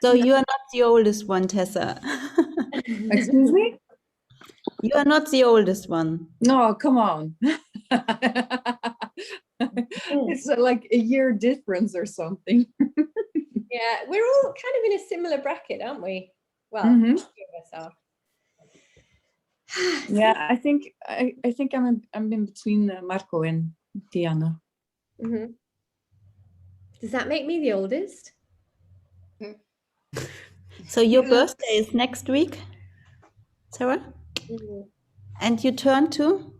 So you are not the oldest one, Tessa. Excuse me? You are not the oldest one. No, come on. It's like a year difference or something. Yeah, we're all kind of in a similar bracket, aren't we? Well, Mhm. a few of us are. Yeah, I think I'm in between Marco and Diana. Mhm. Does that make me the oldest? So your birthday is next week, Sarah? And you turn to?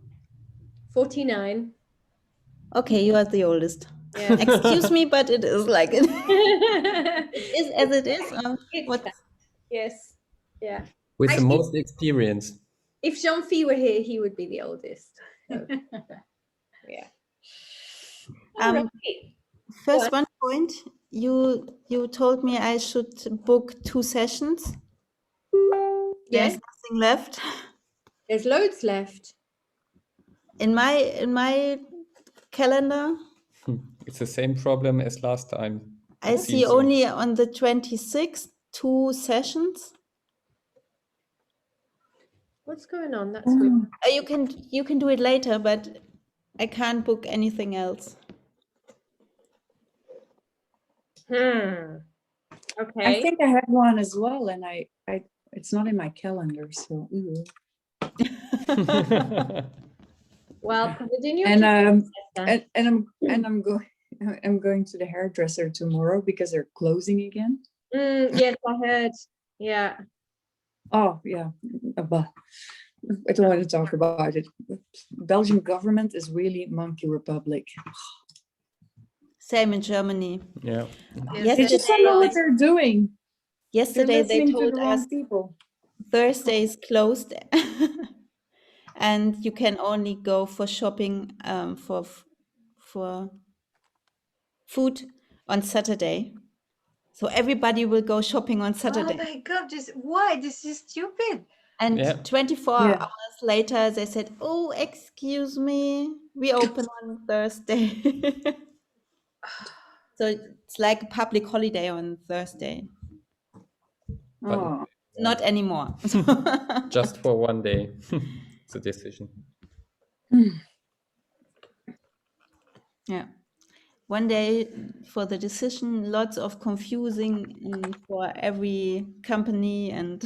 49. Okay, you are the oldest. Yeah. Excuse me, but it is like it, it is as it is. It's What? fact. Yes. Yeah. With the Actually, most experience. if Jean-Phi were here, he would be the oldest. So, yeah. All right. First, one point. You told me I should book 2 sessions. There's Yes, nothing left. there's loads left. In my calendar, It's the same problem as last time. I It see seems so. only on the 26th 2 sessions. What's going on? That's weird. You can do it later, but I can't book anything else. Hmm. I Okay. think I had one as well, and I it's not in my calendar, so. Ooh. Well, put it in your And calendar. I'm going to the hairdresser tomorrow because they're closing again. Yes, I heard. Yeah. Oh yeah, but I don't want to talk about it. Belgian government is really monkey republic. Same in Germany. Yeah. They just don't know what they're doing. Yesterday they listening to told the wrong us people. Thursday is closed, and you can only go for shopping for food on Saturday. So everybody will go shopping on Saturday. Oh my God, why? This is stupid. And Yeah. 24 Yeah. hours later, they said, "Oh, excuse me, we open on Thursday." So it's like a public holiday on Thursday. But Oh. Not anymore. just for one day. It's a decision. Yeah. One day for the decision, lots of confusing for every company and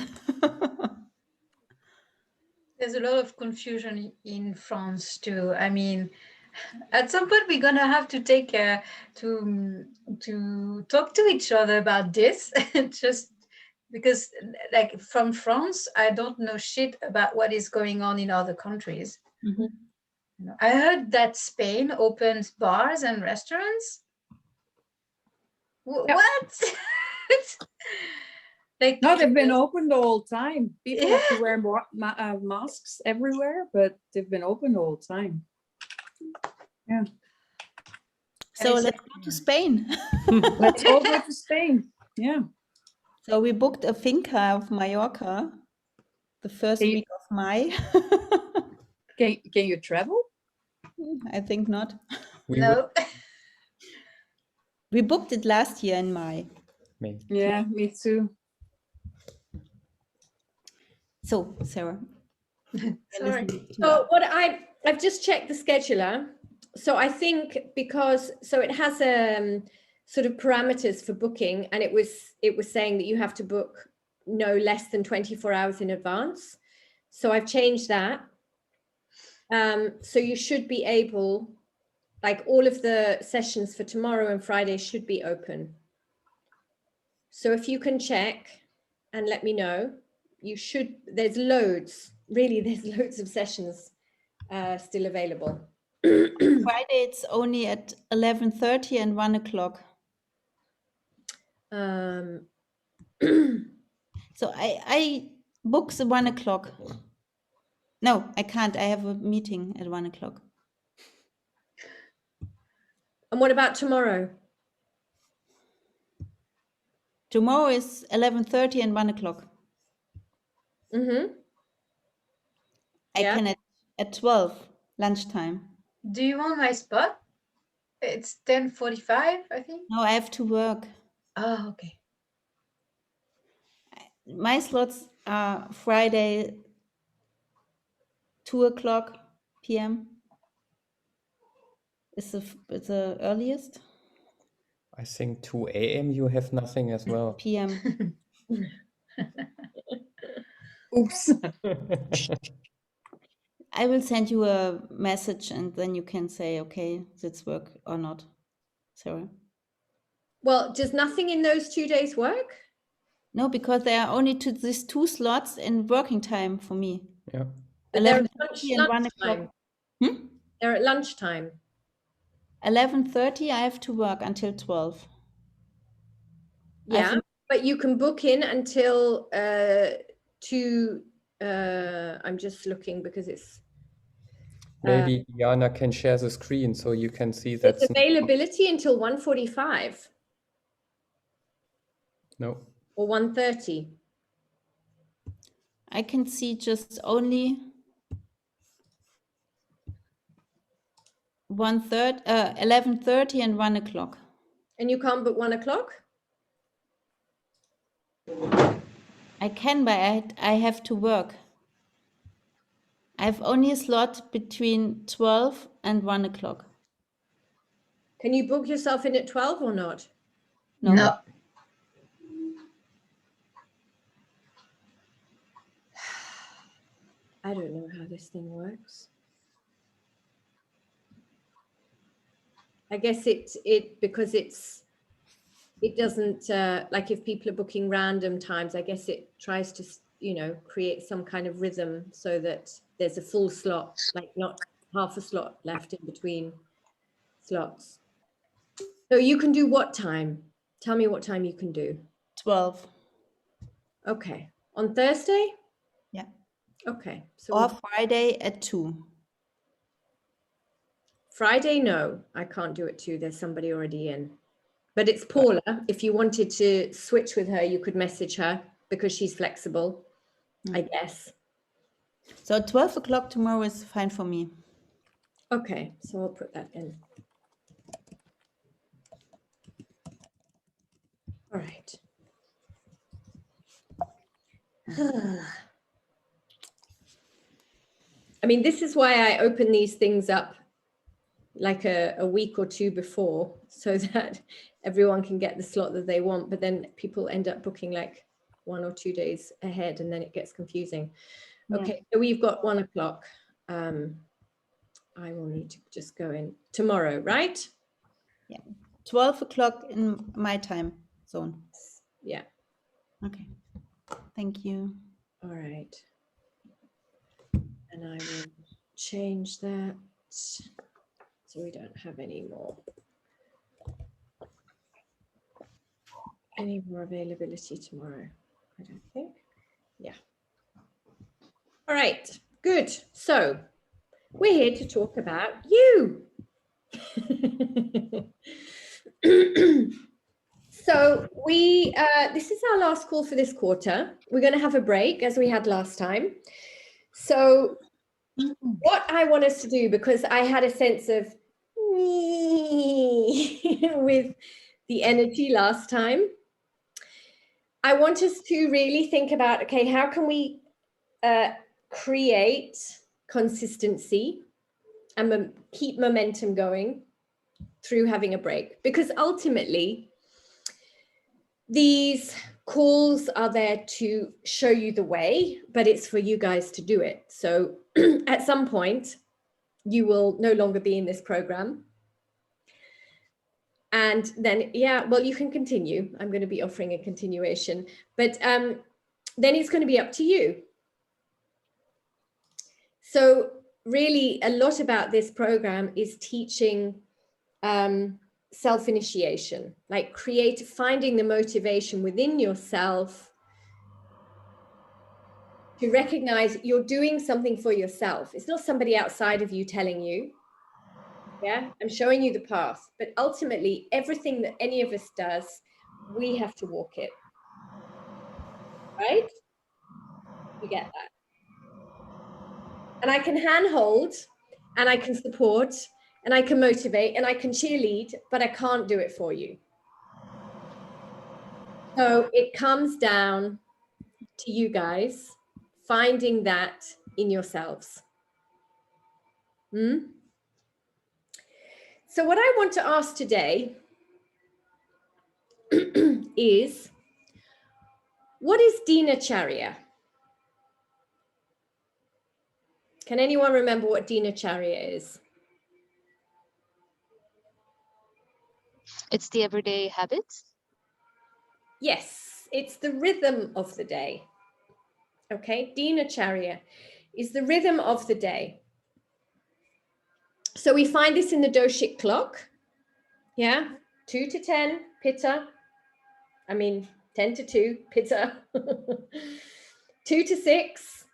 There's a lot of confusion in France too. I mean, at some point we're gonna have to take to talk to each other about this, just because, like, from France, I don't know shit about what is going on in other countries. Mhm. You know, I heard that Spain opens bars and restaurants. Yeah. What? Like, No, they've been open the whole time. People have to wear masks everywhere, but they've been open the whole time. Yeah. So let's go to Spain. Let's all go to Spain. Yeah. So we booked a finca of Mallorca the first Can you- week of May. Can you travel? I think not. We no. We booked it last year in May. May. Yeah, me too. So, Sarah. Sorry. So what I've just checked the scheduler. So I think because it has sort of parameters for booking, and it was saying that you have to book no less than 24 hours in advance. So I've changed that. So you should be able, like, all of the sessions for tomorrow and Friday should be open. So if you can check and let me know, there's loads of sessions still available. Friday it's only at 11:30 and 1 o'clock. So I book the 1 o'clock. No, I can't. I have a meeting at 1 o'clock. And what about tomorrow? Tomorrow is 11:30 and 1 o'clock. Mm-hmm. I Yeah. can at 12 lunchtime. Do you want my spot? It's 10:45, I think. No, I have to work. Oh, okay. my slots are Friday 2:00 p.m. is the earliest. I think 2 a.m. you have nothing as well. p.m. Oops. I will send you a message and then you can say, okay, this work or not, Sarah. Well, does nothing in those 2 days work? No, because there are only these 2 slots in working time for me. Yeah. But they're 11:30 at and 1 o'clock. lunchtime. They're at lunchtime. 11:30, I have to work until 12. I have Yeah, but you can book in until I'm just looking because it's Maybe Diana can share the screen so you can see it's that's availability until 1:45 no. or 1:30. I can see just only 11:30 and 1 o'clock. And you can't book 1 o'clock? I can, but I have to work. I have only a slot between 12 and 1 o'clock. Can you book yourself in at 12 or not? No. No. I don't know how this thing works. I guess it because it doesn't like if people are booking random times, I guess it tries to, you know, create some kind of rhythm so that there's a full slot, like not half a slot left in between slots. So you can do what time? Tell me what time you can do. 12. Okay. On Thursday? Yeah. Okay. So Or Friday at 2. Friday, no, I can't do it too. There's somebody already in. But it's Paula. If you wanted to switch with her, you could message her because she's flexible, I guess. So 12 o'clock tomorrow is fine for me. Okay, so I'll put that in. All right. I mean, this is why I open these things up like a week or two before so that everyone can get the slot that they want, but then people end up booking like 1 or 2 days ahead and then it gets confusing. Yeah. Okay, so we've got 1 o'clock. I will need to just go in tomorrow, right? Yeah. 12 o'clock in my time zone. Yeah. Okay. Thank you. All right. And I will change that so we don't have any more availability tomorrow. I don't think. Yeah. All right. Good. So we're here to talk about you. So this is our last call for this quarter. We're going to have a break as we had last time. So what I want us to do, because I had a sense of with the energy last time, I want us to really think about, okay, how can we create consistency and keep momentum going through having a break? Because ultimately, these calls are there to show you the way, but it's for you guys to do it. So at some point, you will no longer be in this program. And then, yeah, well, you can continue. I'm going to be offering a continuation, but then it's going to be up to you. So really, a lot about this program is teaching self-initiation, like finding the motivation within yourself to recognize you're doing something for yourself. It's not somebody outside of you telling you. Yeah, I'm showing you the path, but ultimately everything that any of us does, we have to walk it. Right? You get that? And I can handhold and I can support and I can motivate and I can cheerlead, but I can't do it for you. So it comes down to you guys finding that in yourselves. So what I want to ask today is, what is Dinacharya? Can anyone remember what Dinacharya is? It's the everyday habits. Yes, it's the rhythm of the day. Okay, Dinacharya is the rhythm of the day. So we find this in the Doshic clock. Yeah, 2 to 10, Pitta. 10 to 2, Pitta. 2 to 6.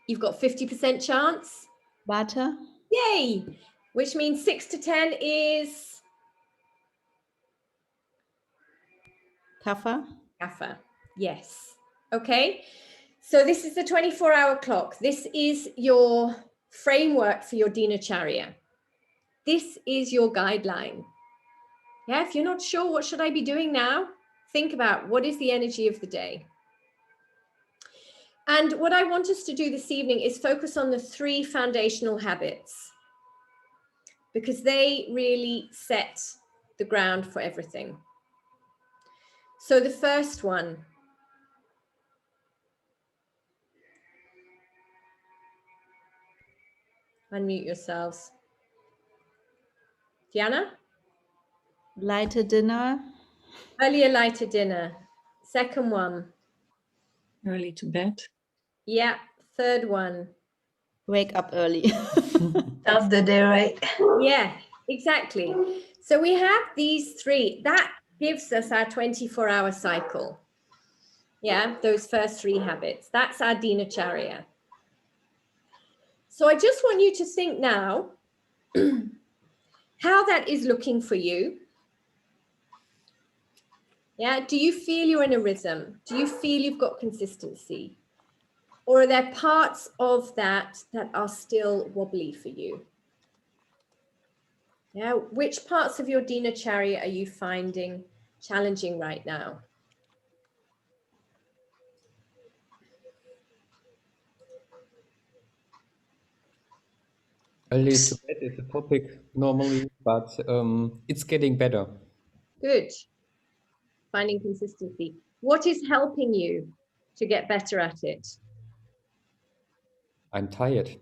You've got 50% chance. Vata. Yay! Which means 6 to 10 is Kapha. Kapha. Yes. Okay. So this is the 24-hour clock. This is your framework for your Dinacharya. This is your guideline. Yeah, if you're not sure, what should I be doing now? Think about what is the energy of the day. And what I want us to do this evening is focus on the 3 foundational habits, because they really set the ground for everything. So the first one, unmute yourselves. Diana? Light dinner. Earlier, lighter dinner. Second one. Early to bed. Yeah. Third one. Wake up early. Start the day right. Yeah, exactly. So we have these 3. That gives us our 24-hour cycle. Yeah, those first 3 habits. That's our Dinacharya. So I just want you to think now how that is looking for you. Yeah, do you feel you're in a rhythm? Do you feel you've got consistency? Or are there parts of that that are still wobbly for you? Yeah, which parts of your Dinacharya are you finding challenging right now? Early to bed is a topic normally, but it's getting better. Good. Finding consistency. What is helping you to get better at it? I'm tired.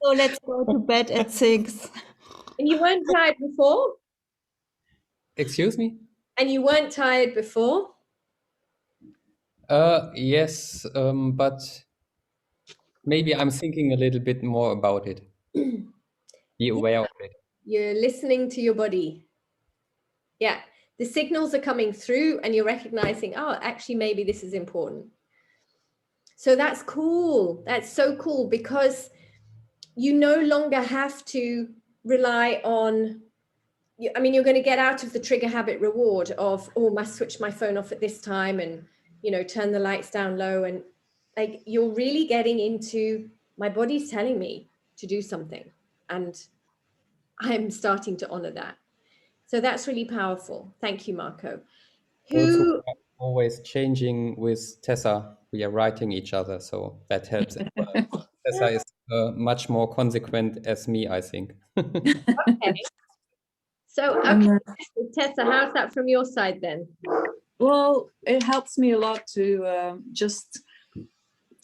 So let's go to bed at 6. And you weren't tired before? Excuse me? And you weren't tired before? Yes, but maybe I'm thinking a little bit more about it. Be aware of it. You're listening to your body. Yeah, the signals are coming through and you're recognizing, oh, actually, maybe this is important. So that's cool. That's so cool, because you no longer have to rely on, you're going to get out of the trigger habit reward of, oh, must switch my phone off at this time and, turn the lights down low. And like, you're really getting into, my body's telling me to do something. And I'm starting to honor that. So that's really powerful. Thank you, Marco. Also, we are always changing with Tessa. We are writing each other, so that helps as well. Tessa is much more consequent as me, I think. Okay. So, Tessa, how's that from your side then? Well, it helps me a lot to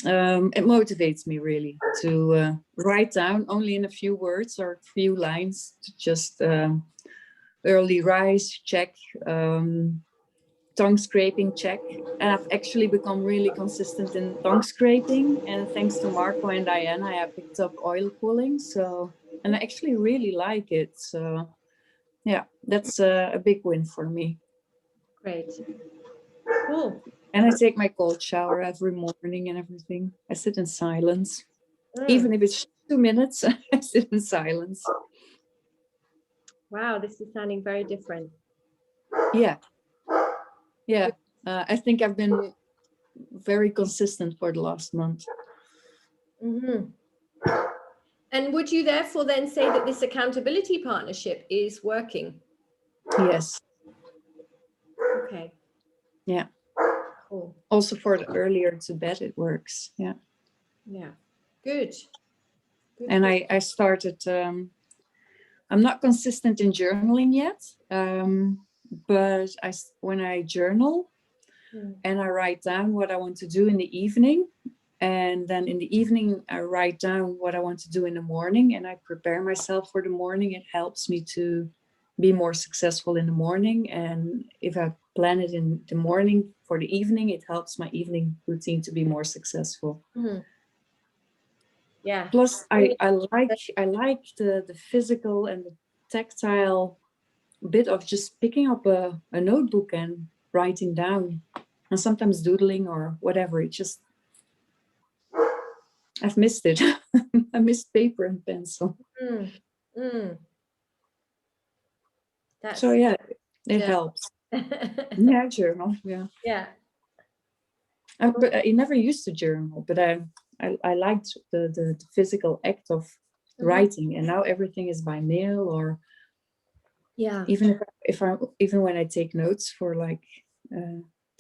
it motivates me really to write down only in a few words or a few lines to just early rise check, tongue scraping check. And I've actually become really consistent in tongue scraping. And thanks to Marco and Diana, I have picked up oil pulling. And I actually really like it. So yeah, that's a big win for me. Great. Cool. And I take my cold shower every morning and everything. I sit in silence. Even if it's 2 minutes, I sit in silence. Wow, this is sounding very different. Yeah. Yeah. I think I've been very consistent for the last month. Mm-hmm. And would you therefore then say that this accountability partnership is working? Yes. Okay. Yeah. Cool. Also for the earlier to bed, it works. Yeah. Yeah. Good. Good. And I started, I'm not consistent in journaling yet, but when I journal and I write down what I want to do in the evening, and then in the evening, I write down what I want to do in the morning, and I prepare myself for the morning. It helps me to be more successful in the morning. And if I plan it in the morning for the evening, it helps my evening routine to be more successful. Mm-hmm. Yeah. Plus, I like the physical and the tactile bit of just picking up a notebook and writing down, and sometimes doodling or whatever. It just, I've missed it. I missed paper and pencil. So yeah, it helps. Yeah, journal. Yeah. Yeah. But I never used to journal, but I liked the physical act of writing, and now everything is by mail, or even even when I take notes for like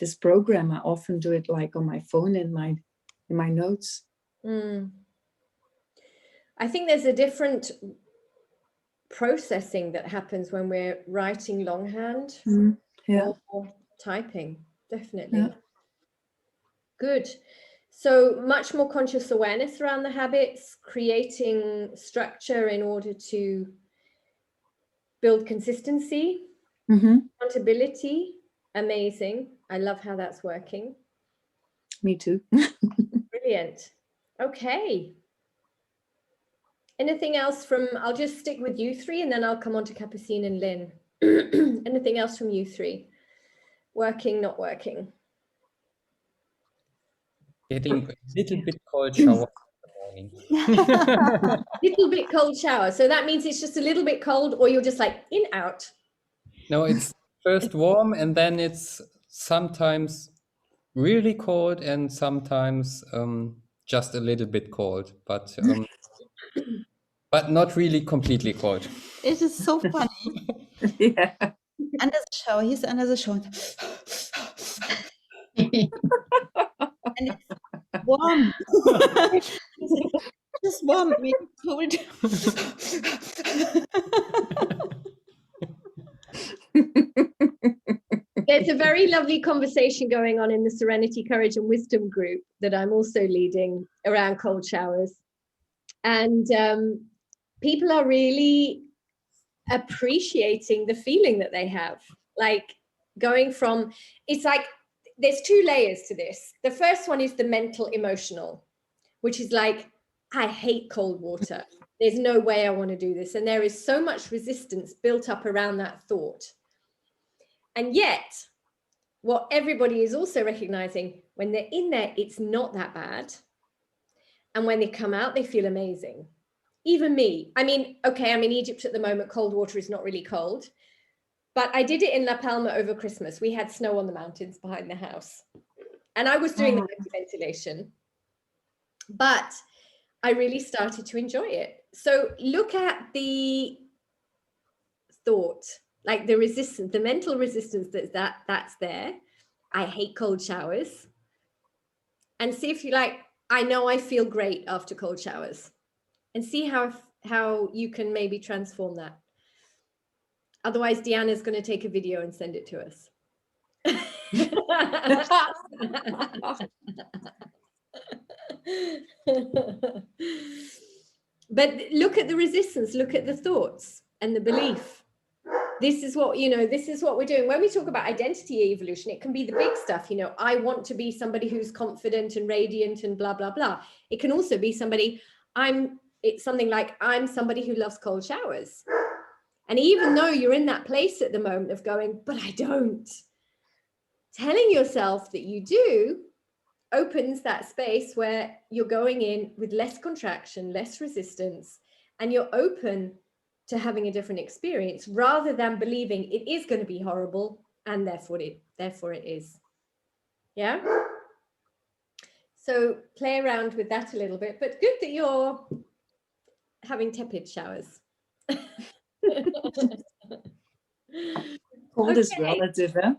this program, I often do it like on my phone in my notes. I think there's a different processing that happens when we're writing longhand or typing. Definitely. Yeah. Good. So much more conscious awareness around the habits, creating structure in order to build consistency, accountability. Amazing. I love how that's working. Me too. Brilliant. Okay. Anything else from, I'll just stick with you three and then I'll come on to Capucine and Lynn. Anything else from you three? Working, not working? Getting a little bit cold shower in the morning. Little bit cold shower. So that means it's just a little bit cold, or you're just like in, out? No, it's first warm and then it's sometimes really cold and sometimes just a little bit cold, but not really completely cold. It is so funny. Yeah. Under the shower, he's under the shower. And it's warm. It's warm, maybe cold. There's a very lovely conversation going on in the Serenity, Courage and Wisdom group that I'm also leading around cold showers. And people are really appreciating the feeling that they have. Like going from, it's like, there's two layers to this. The first one is the mental emotional, which is like, I hate cold water. There's no way I want to do this. And there is so much resistance built up around that thought. And yet, what everybody is also recognizing, when they're in there, it's not that bad. And when they come out, they feel amazing. Even me. I mean, okay, I'm in Egypt at the moment. Cold water is not really cold. But I did it in La Palma over Christmas. We had snow on the mountains behind the house. And I was doing the ventilation. But I really started to enjoy it. So look at the thought, like the resistance, the mental resistance that's there. I hate cold showers. And see if you like, I know I feel great after cold showers. And see how you can maybe transform that. Otherwise, Deanna's going to take a video and send it to us. But look at the resistance, look at the thoughts and the belief. This is what, this is what we're doing. When we talk about identity evolution, it can be the big stuff, I want to be somebody who's confident and radiant and blah, blah, blah. It can also be it's something like, I'm somebody who loves cold showers. And even though you're in that place at the moment of going, but I don't, telling yourself that you do opens that space where you're going in with less contraction, less resistance, and you're open to having a different experience rather than believing it is going to be horrible and therefore it is. Yeah. So play around with that a little bit, but good that you're having tepid showers. Cold is Okay. relative, eh?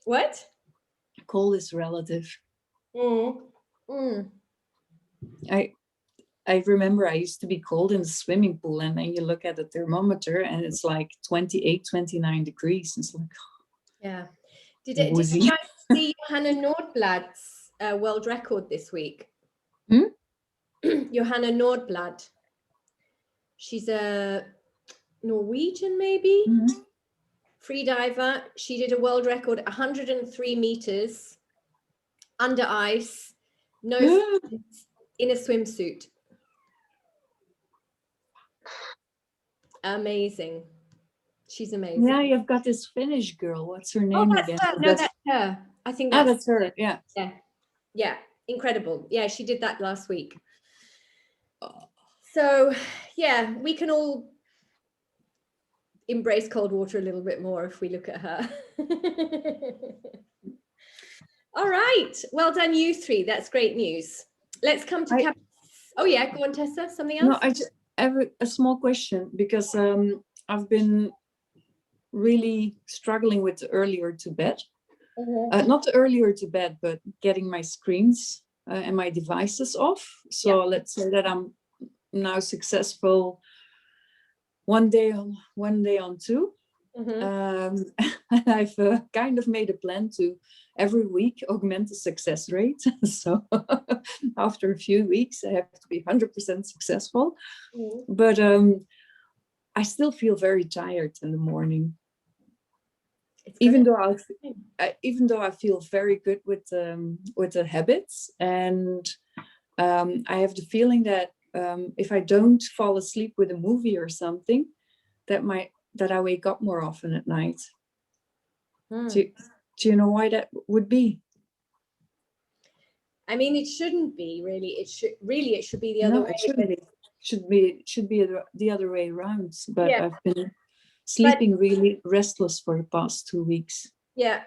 What? Cold is relative. Mm. Mm. I remember I used to be cold in the swimming pool, and then you look at the thermometer and it's like 28, 29 degrees. It's like, Yeah. Did you woozy. guys see Johanna Nordblad's world record this week? Hmm? Johanna Nordblad. She's a Norwegian, maybe? Mhm. Free diver. She did a world record 103 meters under ice, no fins, in a swimsuit. Amazing. She's amazing. Yeah, you've got this Finnish girl. What's her Oh, name that's again? her. No, that's her. I think that's her. Yeah. Yeah, incredible. Yeah, she did that last week. So, yeah, we can all embrace cold water a little bit more if we look at her. All right. Well done, you three. That's great news. Let's come to Oh, yeah. Go on, Tessa. Something else? No, I just have a small question, because I've been really struggling with the earlier to bed. Not the earlier to bed, but getting my screens and my devices off. So let's say that I'm now successful one day on two. And I've kind of made a plan to every week augment the success rate. So after a few weeks, I have to be 100% successful. But I still feel very tired in the morning. Even though I feel very good with the habits, and I have the feeling that if I don't fall asleep with a movie or something, that I wake up more often at night. Do you know why that would be? I mean, it shouldn't be really. It should be the other way. It shouldn't be. Should be the other way around. But Yeah. I've been sleeping really restless for the past 2 weeks. Yeah.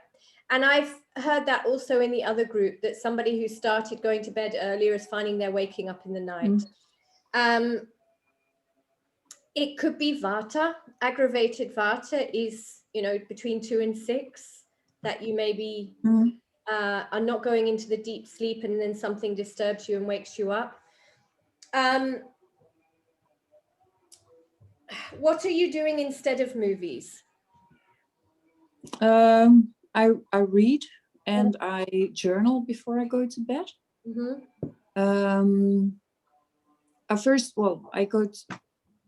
And I've heard that also in the other group, that somebody who started going to bed earlier is finding they're waking up in the night. It could be Vata. Aggravated Vata is, between 2 and 6, that you maybe are not going into the deep sleep, and then something disturbs you and wakes you up. What are you doing instead of movies? I read and I journal before I go to bed.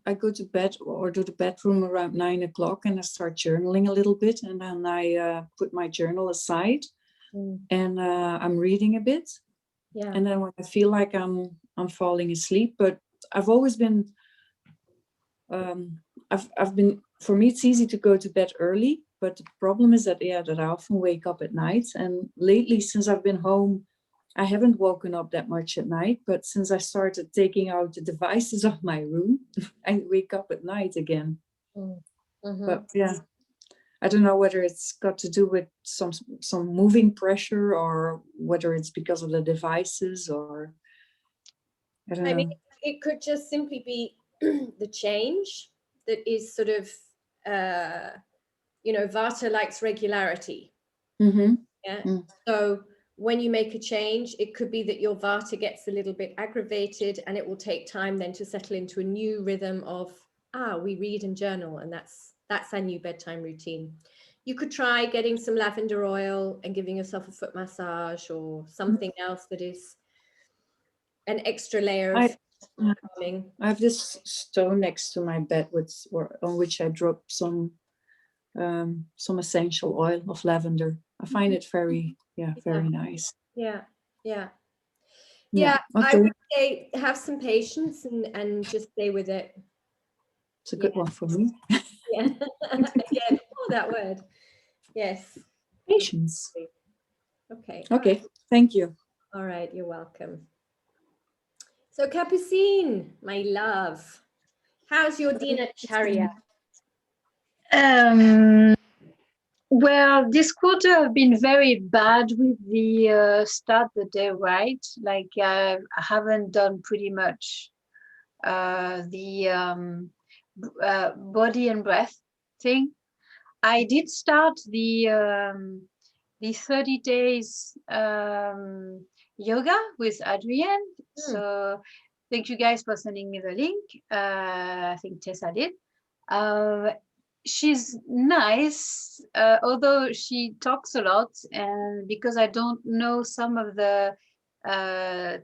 I go to bed or to the bedroom around 9 o'clock, and I start journaling a little bit, and then I put my journal aside and I'm reading a bit. Yeah. And then when I feel like I'm falling asleep, but I've always been for me it's easy to go to bed early, but the problem is that I often wake up at night. And lately, since I've been home, I haven't woken up that much at night, but since I started taking out the devices of my room, I wake up at night again. But yeah, I don't know whether it's got to do with some moving pressure, or whether it's because of the devices, or I don't know. Mean, it could just simply be the change that is sort of, Vata likes regularity. Yeah. So when you make a change, it could be that your Vata gets a little bit aggravated, and it will take time then to settle into a new rhythm of, we read and journal, and that's our new bedtime routine. You could try getting some lavender oil and giving yourself a foot massage, or something else that is an extra layer of calming. I have this stone next to my bed on which I drop some essential oil of lavender. I find it very nice. Yeah. Okay. I would say have some patience and just stay with it. It's a good one for me. Yeah. Again, that word. Yes. Patience. Okay. Okay. Thank you. All right. You're welcome. So Capucine, my love, how's your dinacharya? Well, this quarter have been very bad with the start the day right. Like I haven't done pretty much the body and breath thing. I did start the 30 days yoga with Adrienne. So thank you guys for sending me the link. I think Tessa did. She's nice, although she talks a lot, and because I don't know some of the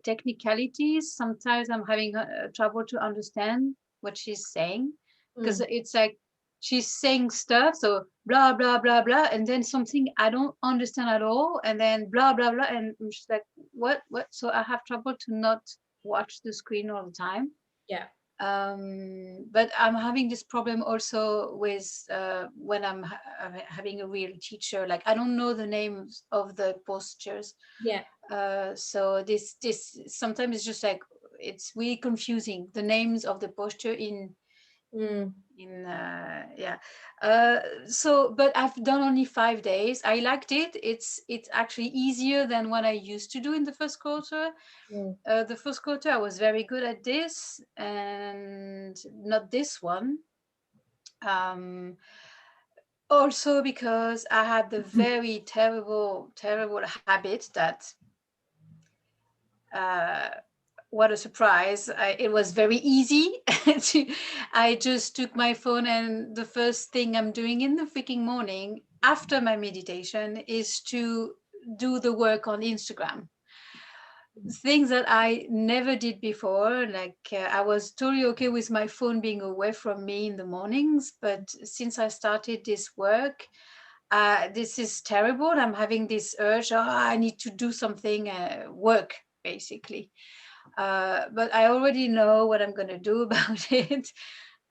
technicalities, sometimes I'm having trouble to understand what she's saying, because it's like she's saying stuff, so blah blah blah blah, and then something I don't understand at all, and then blah blah blah, and she's like, what? So I have trouble to not watch the screen all the time. Yeah. But I'm having this problem also with when I'm having a real teacher, like I don't know the names of the postures. Yeah. So this sometimes it's just like it's really confusing, the names of the posture in yeah. So but I've done only 5 days. I liked it. It's actually easier than what I used to do in the first quarter. The first quarter I was very good at this, and not this one. Also because I had the very terrible habit that what a surprise. It was very easy. I just took my phone, and the first thing I'm doing in the freaking morning after my meditation is to do the work on Instagram. Things that I never did before. Like I was totally okay with my phone being away from me in the mornings, but since I started this work, this is terrible. I'm having this urge, I need to do something, work basically. But I already know what I'm going to do about it.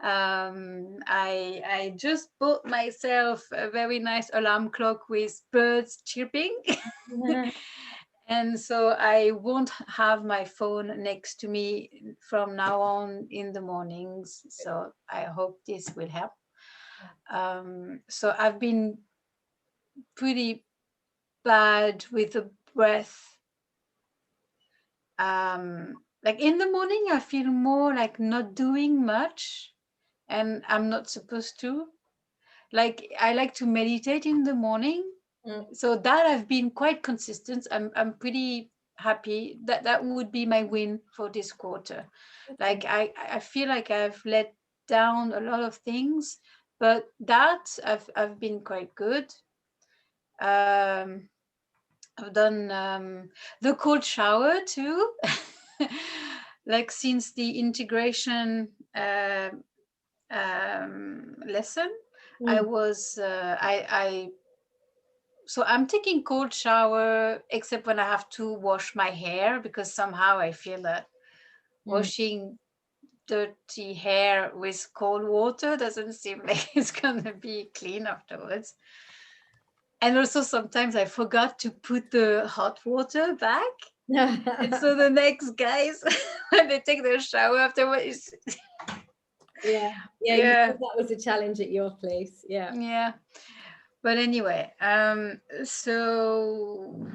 I just bought myself a very nice alarm clock with birds chirping. And so I won't have my phone next to me from now on in the mornings. So I hope this will help. So I've been pretty bad with the breath. Like in the morning, I feel more like not doing much, and I'm not supposed to. Like I like to meditate in the morning. So that I've been quite consistent. I'm pretty happy. That would be my win for this quarter. Like I feel like I've let down a lot of things, but that I've been quite good. I've done the cold shower too. Like since the integration lesson, I was so I'm taking cold shower except when I have to wash my hair, because somehow I feel that washing dirty hair with cold water doesn't seem like it's gonna be clean afterwards. And also sometimes I forgot to put the hot water back. And so the next guys, when they take their shower afterwards. Yeah. That was a challenge at your place. Yeah. But anyway, so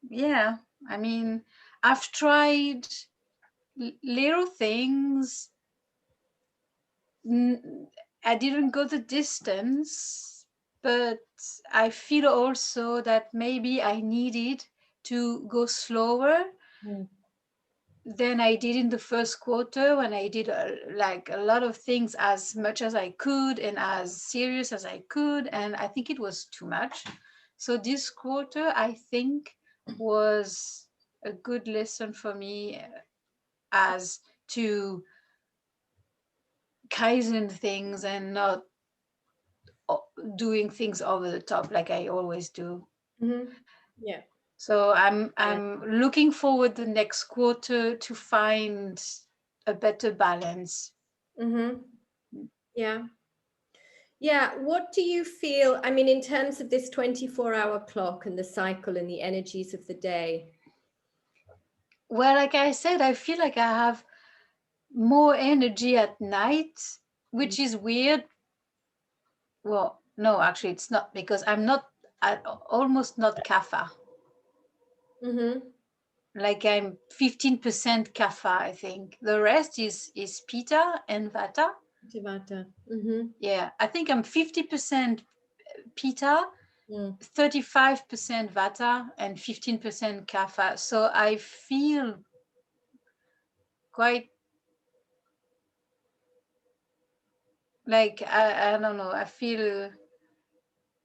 yeah, I mean, I've tried little things. I didn't go the distance, but I feel also that maybe I needed to go slower than I did in the first quarter, when I did like a lot of things as much as I could and as serious as I could, and I think it was too much. So this quarter, I think, was a good lesson for me as to kaizen things and not doing things over the top like I always do. Yeah. So I'm looking forward the next quarter to find a better balance. Yeah. What do you feel, I mean, in terms of this 24-hour clock and the cycle and the energies of the day? Well, like I said, I feel like I have more energy at night, which is weird. Well, no, actually it's not, because I'm almost not kapha. like I'm 15% Kapha, I think. The rest is Pitta and Vata. Vata. Mm-hmm. Yeah, I think I'm 50% Pitta, 35% Vata, and 15% Kapha. So I feel quite like, I don't know, I feel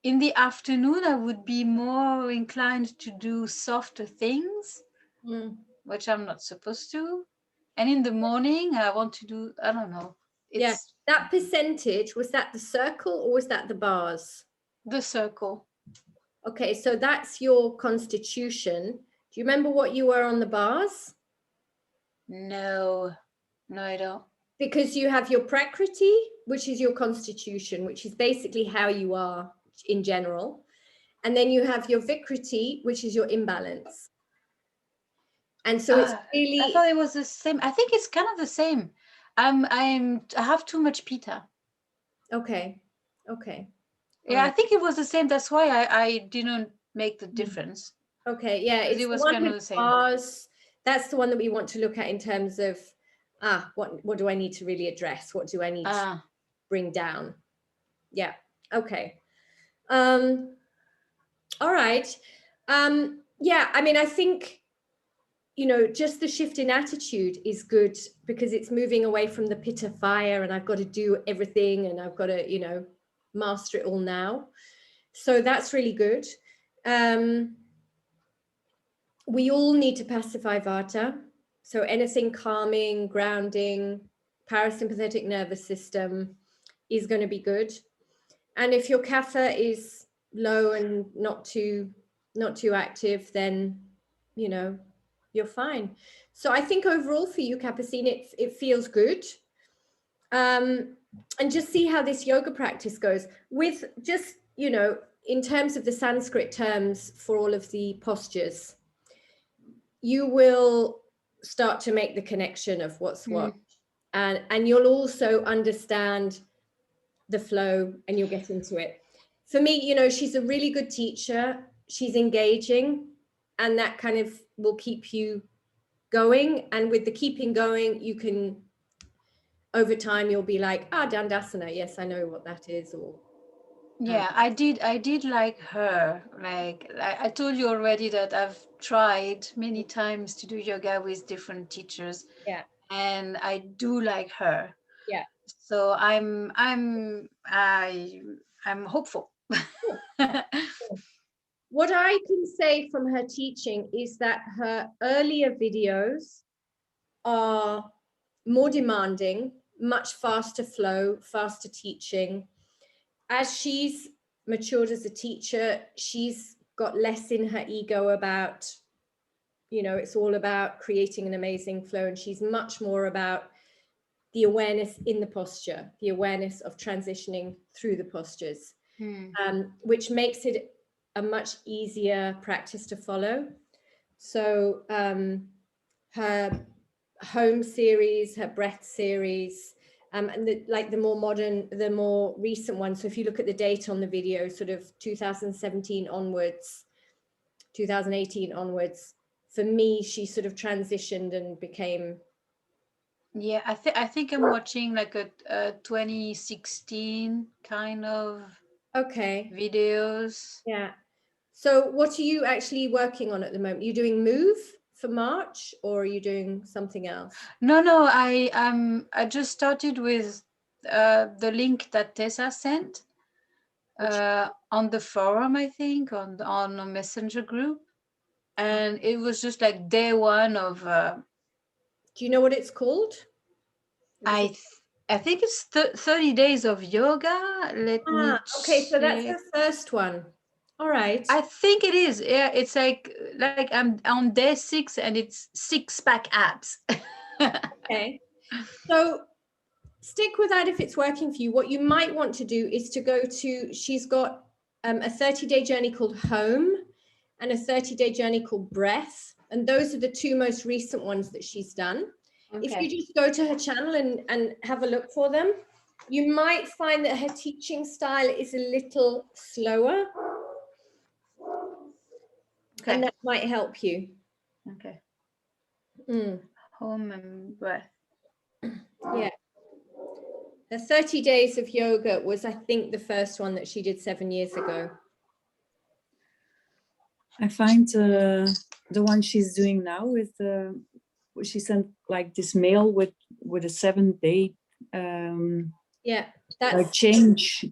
in the afternoon I would be more inclined to do softer things, which I'm not supposed to. And in the morning I want to do, I don't know. Yeah, that percentage, was that the circle or was that the bars? The circle. Okay, so that's your constitution. Do you remember what you were on the bars? No, I don't. Because you have your Prakriti, which is your constitution, which is basically how you are in general. And then you have your Vikriti, which is your imbalance. And so it's really... I thought it was the same. I think it's kind of the same. I have too much Pitta. Okay. Yeah, I think it was the same. That's why I didn't make the difference. Okay, yeah, it's it was the one kind of with the same. bars. That's the one that we want to look at in terms of what do I need to really address? What do I need to bring down? Yeah. Okay. All right. Yeah, I mean, I think, you know, just the shift in attitude is good because it's moving away from the Pitta fire and I've got to do everything and I've got to, you know, master it all now. So that's really good. We all need to pacify Vata. So anything calming, grounding, parasympathetic nervous system is going to be good. And if your Kapha is low and not too active, then, you know, you're fine. So I think overall for you, Capucine, it feels good. And just see how this yoga practice goes with just, you know, in terms of the Sanskrit terms for all of the postures, you will start to make the connection of what's what. And you'll also understand the flow and you'll get into it. For me, you know, she's a really good teacher. She's engaging and that kind of will keep you going. And with the keeping going, you can, over time, you'll be like, Dandasana. Yes, I know what that is. Or yeah, I did like her. Like I told you already that I've tried many times to do yoga with different teachers. Yeah. And I do like her. Yeah. So I'm hopeful. What I can say from her teaching is that her earlier videos are more demanding, much faster flow, faster teaching. As she's matured as a teacher, she's got less in her ego about, you know, it's all about creating an amazing flow. And she's much more about the awareness in the posture, the awareness of transitioning through the postures, which makes it a much easier practice to follow. So her home series, her breath series, and the more modern, the more recent one. So if you look at the date on the video, sort of 2017 onwards, 2018 onwards, for me, she sort of transitioned and became... Yeah, I think I'm watching like a 2016 kind of videos. Yeah. So what are you actually working on at the moment? Are you doing Move for March or are you doing something else? No, I just started with the link that Tessa sent on the forum, I think, on a messenger group. And it was just like day one of... Do you know what it's called? I think it's 30 days of yoga. Let me okay, so that's the first one. All right. I think it is. Yeah, it's like I'm on day 6 and it's 6-pack abs. Okay. So stick with that if it's working for you. What you might want to do is to go to, she's got a 30-day journey called Home and a 30-day journey called Breath. And those are the two most recent ones that she's done. Okay. If you just go to her channel and have a look for them, you might find that her teaching style is a little slower. Okay. And that might help you. Okay. home and breath. Yeah. The 30 days of yoga was, I think, the first one that she did 7 years ago. I find the one she's doing now with she sent like this mail with a 7-day Yeah, like that's change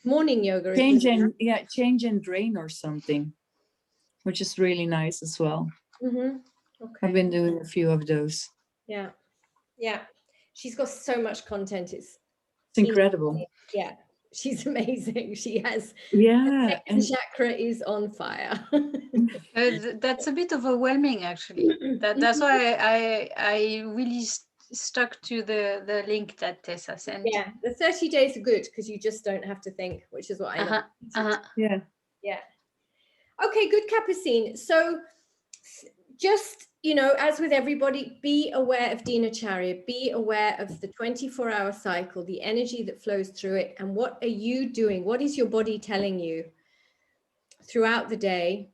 morning yoga. change isn't it? and change and drain or something, which is really nice as well. Okay. I've been doing a few of those. Yeah. Yeah. She's got so much content. It's incredible. Yeah. She's amazing. She has Yeah, and chakra is on fire. That's a bit overwhelming, actually. That's why I really stuck to the link that Tessa sent. Yeah, the 30 days are good because you just don't have to think, which is what I love. Yeah. Yeah. Okay, good, Capucine. So just, you know, as with everybody, be aware of Dinacharya, be aware of the 24-hour cycle, the energy that flows through it, and what are you doing? What is your body telling you throughout the day?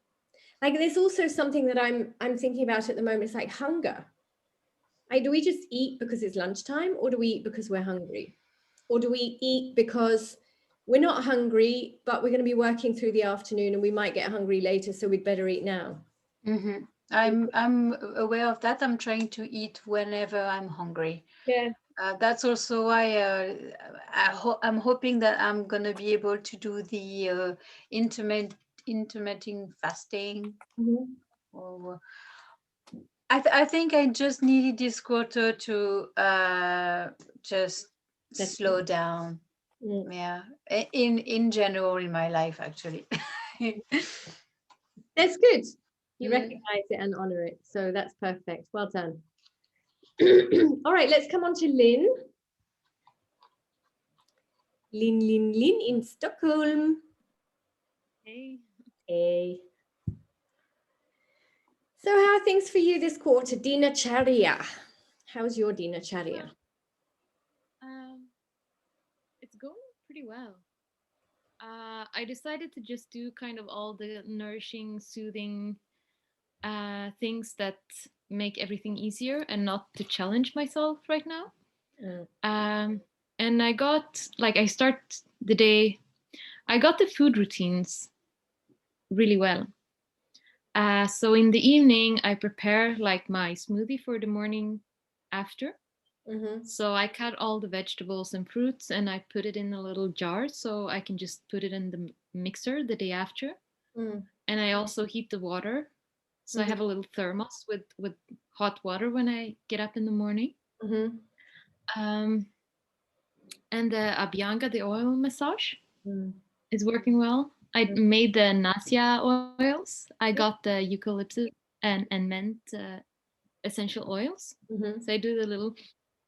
Like, there's also something that I'm thinking about at the moment. It's like hunger. Like, do we just eat because it's lunchtime, or do we eat because we're hungry? Or do we eat because we're not hungry, but we're going to be working through the afternoon and we might get hungry later, so we'd better eat now? Mm-hmm. I'm aware of that. I'm trying to eat whenever I'm hungry. Yeah. That's also why I'm hoping that I'm gonna be able to do the intermittent fasting. Mm-hmm. Or I think I just needed this quarter to just slow down. Yeah, in general in my life, actually. That's good. You recognize it and honor it. So that's perfect. Well done. All right, let's come on to Lynn. Lynn in Stockholm. Hey. Hey. So how are things for you this quarter, Dinacharya? How's your Dinacharya? It's going pretty well. I decided to just do kind of all the nourishing, soothing things that make everything easier and not to challenge myself right now. And I got, like, I start the day, I got the food routines really well. So in the evening, I prepare like my smoothie for the morning after. So I cut all the vegetables and fruits and I put it in a little jar so I can just put it in the mixer the day after. And I also heat the water. So I have a little thermos with hot water when I get up in the morning. And the Abhyanga, the oil massage, is working well. I made the Nasya oils. I got the eucalyptus and mint essential oils. So I do the little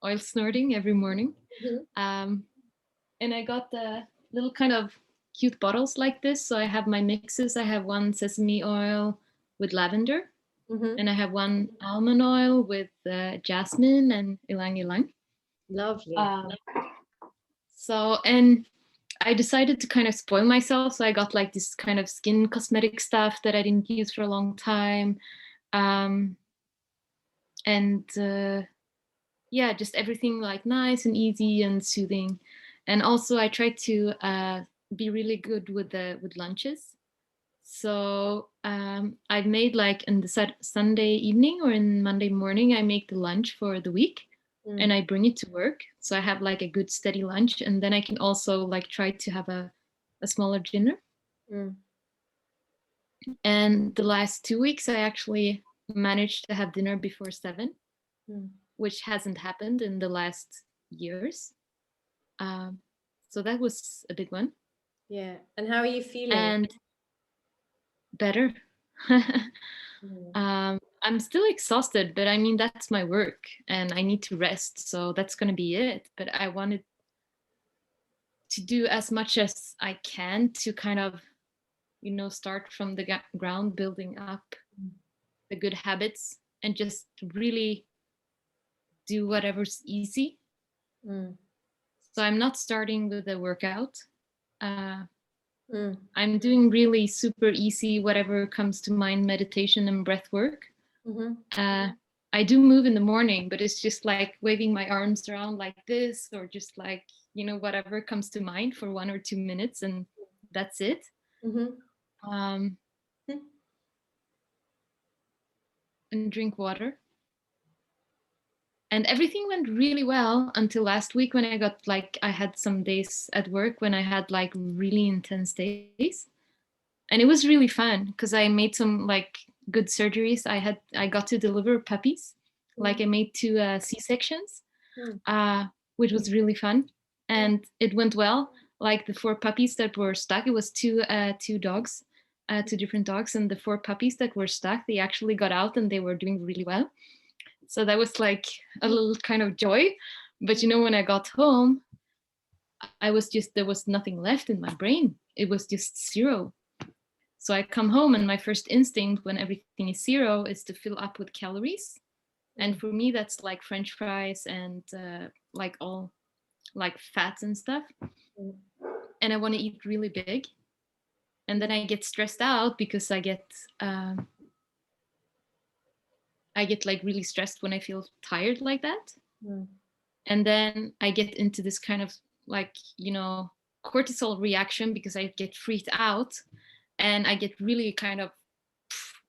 oil snorting every morning. And I got the little kind of cute bottles like this. So I have my mixes. I have one sesame oil with lavender. And I have one almond oil with jasmine and ylang ylang. Lovely. So, and I decided to kind of spoil myself. So I got like this kind of skin cosmetic stuff that I didn't use for a long time. Yeah, just everything like nice and easy and soothing. And also I tried to be really good with lunches. So I made like in the Sunday evening or in Monday morning, I make the lunch for the week and I bring it to work. So I have like a good steady lunch, and then I can also like try to have a smaller dinner. And the last 2 weeks, I actually managed to have dinner before 7, which hasn't happened in the last years. So that was a big one. Yeah. And how are you feeling? And better. I'm still exhausted, but I mean, that's my work and I need to rest. So that's going to be it. But I wanted to do as much as I can to kind of, you know, start from the ground, building up the good habits and just really do whatever's easy. So I'm not starting with a workout. I'm doing really super easy, whatever comes to mind, meditation and breath work. I do move in the morning, but it's just like waving my arms around like this, or just like, you know, whatever comes to mind for 1 or 2 minutes, and that's it. And drink water. And everything went really well until last week, when I had some days at work when I had like really intense days. And it was really fun because I made some like good surgeries. I got to deliver puppies. Like I made 2 C-sections, which was really fun. And it went well. Like the 4 puppies that were stuck, it was two dogs, 2 different dogs. And the 4 puppies that were stuck, they actually got out and they were doing really well. So that was like a little kind of joy. But you know, when I got home, there was nothing left in my brain. It was just 0. So I come home and my first instinct when everything is 0 is to fill up with calories. And for me, that's like French fries and like all like fats and stuff. And I want to eat really big. And then I get stressed out because I get like really stressed when I feel tired like that. And then I get into this kind of like, you know, cortisol reaction because I get freaked out and I get really kind of,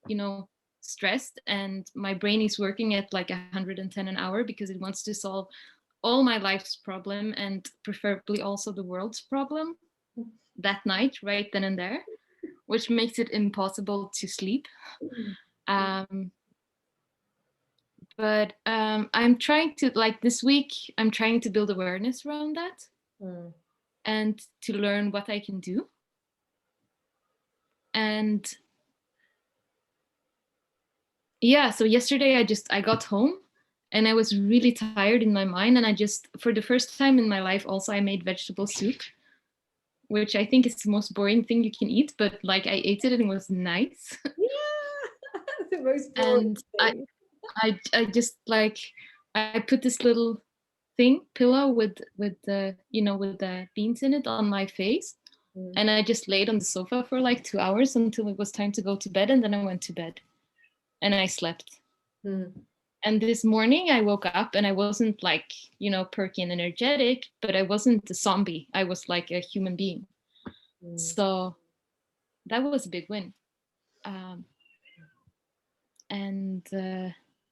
you know, stressed, and my brain is working at like 110 an hour because it wants to solve all my life's problem and preferably also the world's problem that night, right then and there, which makes it impossible to sleep. But I'm trying to, like this week, I'm trying to build awareness around that and to learn what I can do. And yeah, so yesterday I got home and I was really tired in my mind, and I just, for the first time in my life also, I made vegetable soup, which I think is the most boring thing you can eat, but like I ate it and it was nice. Yeah, the most boring and thing. I just like, I put this little pillow with the, you know, with the beans in it on my face, and I just laid on the sofa for like 2 hours until it was time to go to bed, and then I went to bed and I slept. And this morning I woke up and I wasn't like, you know, perky and energetic, but I wasn't a zombie. I was like a human being. So that was a big win.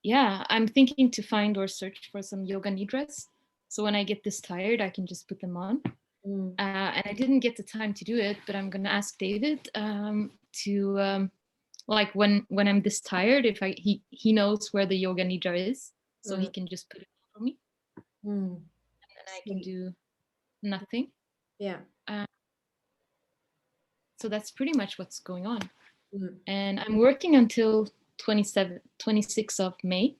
Yeah, I'm thinking to find or search for some yoga nidras. So when I get this tired, I can just put them on. And I didn't get the time to do it, but I'm going to ask David to like when I'm this tired, if he knows where the yoga nidra is, so he can just put it on for me, and then I can do nothing. Yeah. So that's pretty much what's going on. And I'm working until 26th of May,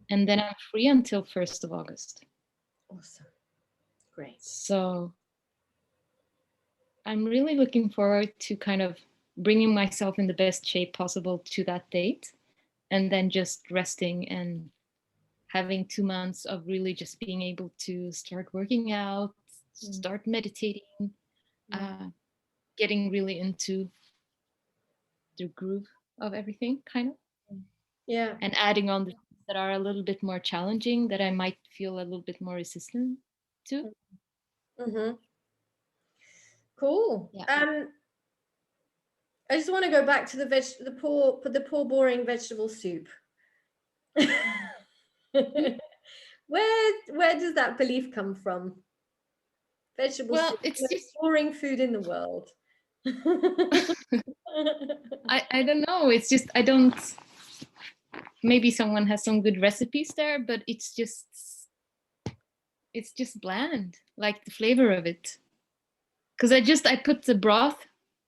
and then I'm free until 1st of August. Awesome. Great. So I'm really looking forward to kind of bringing myself in the best shape possible to that date, and then just resting and having 2 months of really just being able to start working out, start meditating, getting really into the groove of everything, kind of. Yeah. And adding on the things that are a little bit more challenging, that I might feel a little bit more resistant to. Cool. Yeah. I just want to go back to the poor boring vegetable soup. Where does that belief come from? Vegetable soup, it's the just boring food in the world. I don't know. It's just, I don't, maybe someone has some good recipes there, but it's just bland, like the flavor of it. Because I put the broth,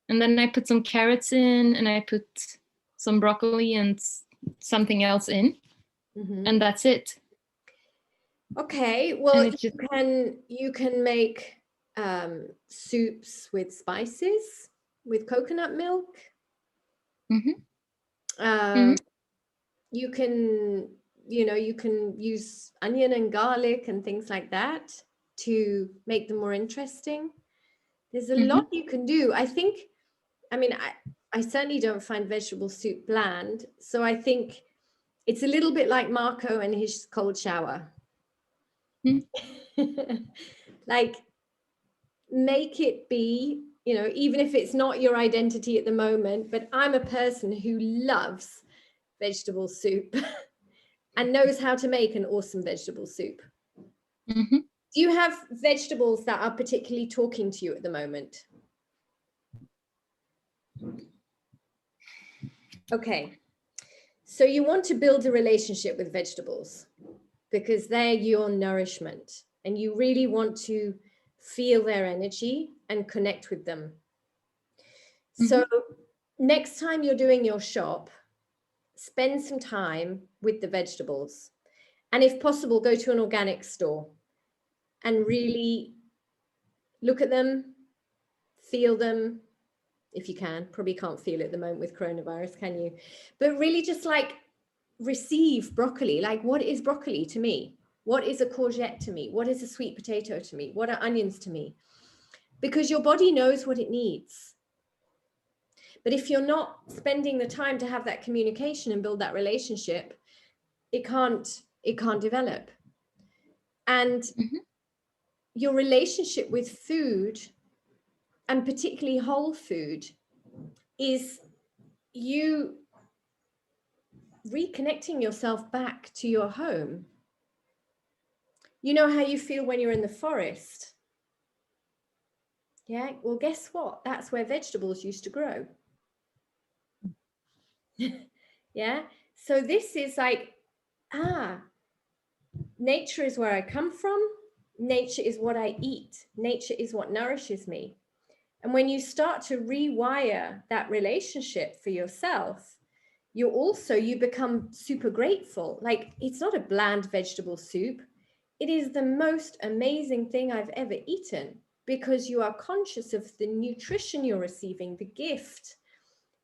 and then I put some carrots in, and I put some broccoli and something else in, and that's it. Okay, well, you can make soups with spices, with coconut milk. You can, you can use onion and garlic and things like that to make them more interesting. There's a lot you can do. I mean, I certainly don't find vegetable soup bland. So I think It's a little bit like Marco and his cold shower. Like, make it be, you know, even if it's not your identity at the moment, but I'm a person who loves vegetable soup and knows how to make an awesome vegetable soup. Mm-hmm. Do you have vegetables that are particularly talking to you at the moment? Okay, so you want to build a relationship with vegetables because they're your nourishment, and you really want to feel their energy and connect with them. So next time you're doing your shop, spend some time with the vegetables, and if possible, go to an organic store and really look at them, feel them. If you can, probably can't feel it at the moment with coronavirus, can you? But really just like receive broccoli. Like, what is broccoli to me? What is a courgette to me? What is a sweet potato to me? What are onions to me? Because your body knows what it needs. But if you're not spending the time to have that communication and build that relationship, it can't develop. And your relationship with food, and particularly whole food, is you reconnecting yourself back to your home. You know how you feel when you're in the forest? Yeah, well, guess what? That's where vegetables used to grow. Yeah, so this is like, nature is where I come from. Nature is what I eat. Nature is what nourishes me. And when you start to rewire that relationship for yourself, you become super grateful. Like, it's not a bland vegetable soup. It is the most amazing thing I've ever eaten, because you are conscious of the nutrition you're receiving, the gift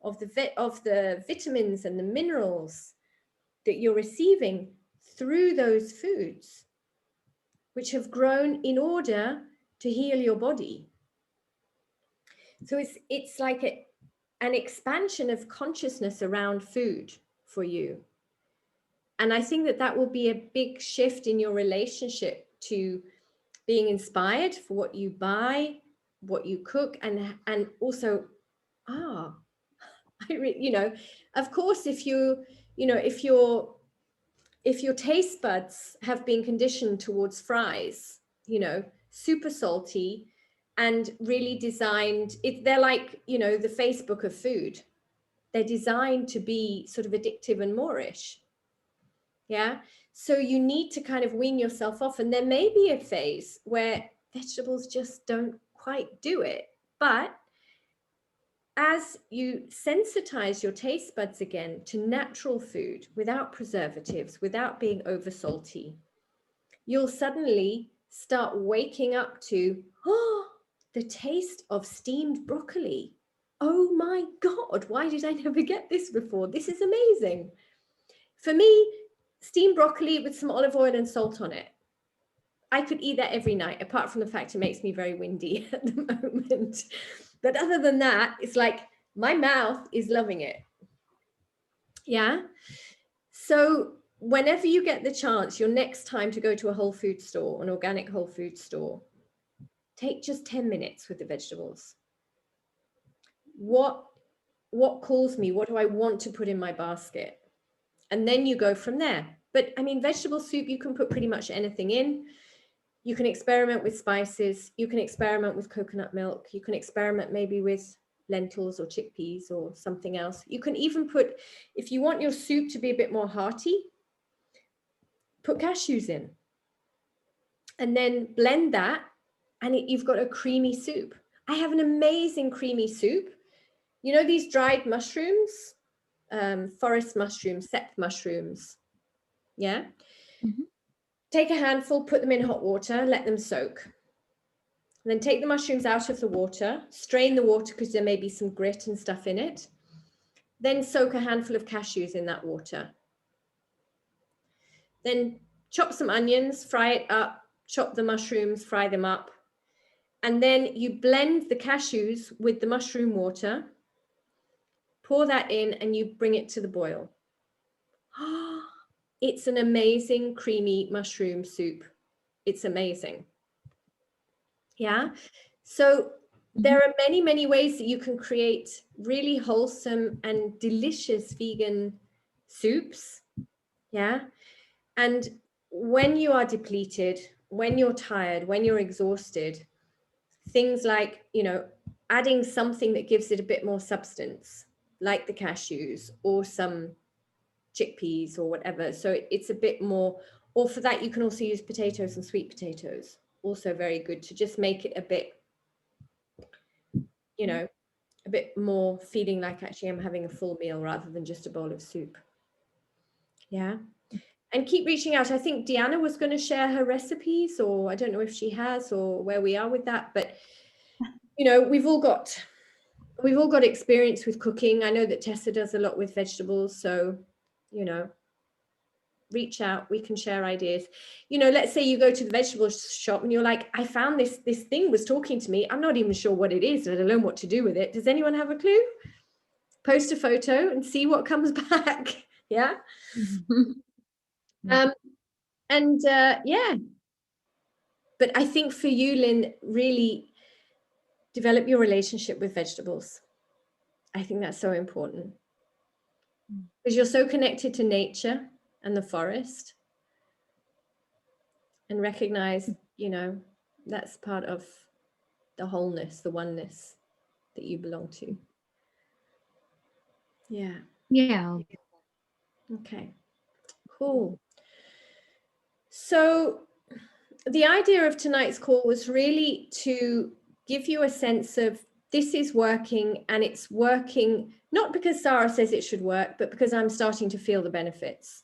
of the vitamins and the minerals that you're receiving through those foods, which have grown in order to heal your body. So it's like an expansion of consciousness around food for you. And I think that will be a big shift in your relationship to being inspired for what you buy, what you cook, and also, of course, if your taste buds have been conditioned towards fries, super salty and really designed, they're like, the Facebook of food. They're designed to be sort of addictive and moreish. Yeah. So you need to kind of wean yourself off. And there may be a phase where vegetables just don't quite do it. But as you sensitize your taste buds again to natural food without preservatives, without being over salty, you'll suddenly start waking up to, the taste of steamed broccoli. Oh my God, why did I never get this before? This is amazing. For me, steamed broccoli with some olive oil and salt on it. I could eat that every night, apart from the fact it makes me very windy at the moment. But other than that, it's like my mouth is loving it. Yeah. So whenever you get the chance, your next time to go to a whole food store, an organic whole food store, take just 10 minutes with the vegetables. What calls me? What do I want to put in my basket? And then you go from there. But I mean, vegetable soup, you can put pretty much anything in. You can experiment with spices. You can experiment with coconut milk. You can experiment maybe with lentils or chickpeas or something else. You can even put, if you want your soup to be a bit more hearty, put cashews in. And then blend that, and you've got a creamy soup. I have an amazing creamy soup. You know these dried mushrooms? Forest mushrooms, sep mushrooms. Yeah. Mm-hmm. Take a handful, put them in hot water, let them soak. And then take the mushrooms out of the water, strain the water because there may be some grit and stuff in it. Then soak a handful of cashews in that water. Then chop some onions, fry it up, chop the mushrooms, fry them up. And then you blend the cashews with the mushroom water, pour that in, and you bring it to the boil. it's an amazing creamy mushroom soup. It's amazing. Yeah. So there are many, many ways that you can create really wholesome and delicious vegan soups. Yeah. And when you are depleted, when you're tired, when you're exhausted, things like, you know, adding something that gives it a bit more substance, like the cashews or some chickpeas or whatever. So it's a bit more, or for that, you can also use potatoes and sweet potatoes. Also very good to just make it a bit, you know, a bit more feeling like actually I'm having a full meal rather than just a bowl of soup. Yeah. And keep reaching out. I think Deanna was going to share her recipes, or I don't know if she has, or where we are with that. But, you know, we've all got experience with cooking. I know that Tessa does a lot with vegetables. So, you know, reach out. We can share ideas. You know, let's say you go to the vegetable shop and you're like, I found this thing was talking to me. I'm not even sure what it is, let alone what to do with it. Does anyone have a clue? Post a photo and see what comes back. Yeah. Yeah, but I think for you, Lynn, really develop your relationship with vegetables. I think that's so important because you're so connected to nature and the forest, and recognize, you know, that's part of the wholeness, the oneness that you belong to. Yeah. Yeah. Okay, cool. So the idea of tonight's call was really to give you a sense of this is working, and it's working not because Sarah says it should work, but because I'm starting to feel the benefits,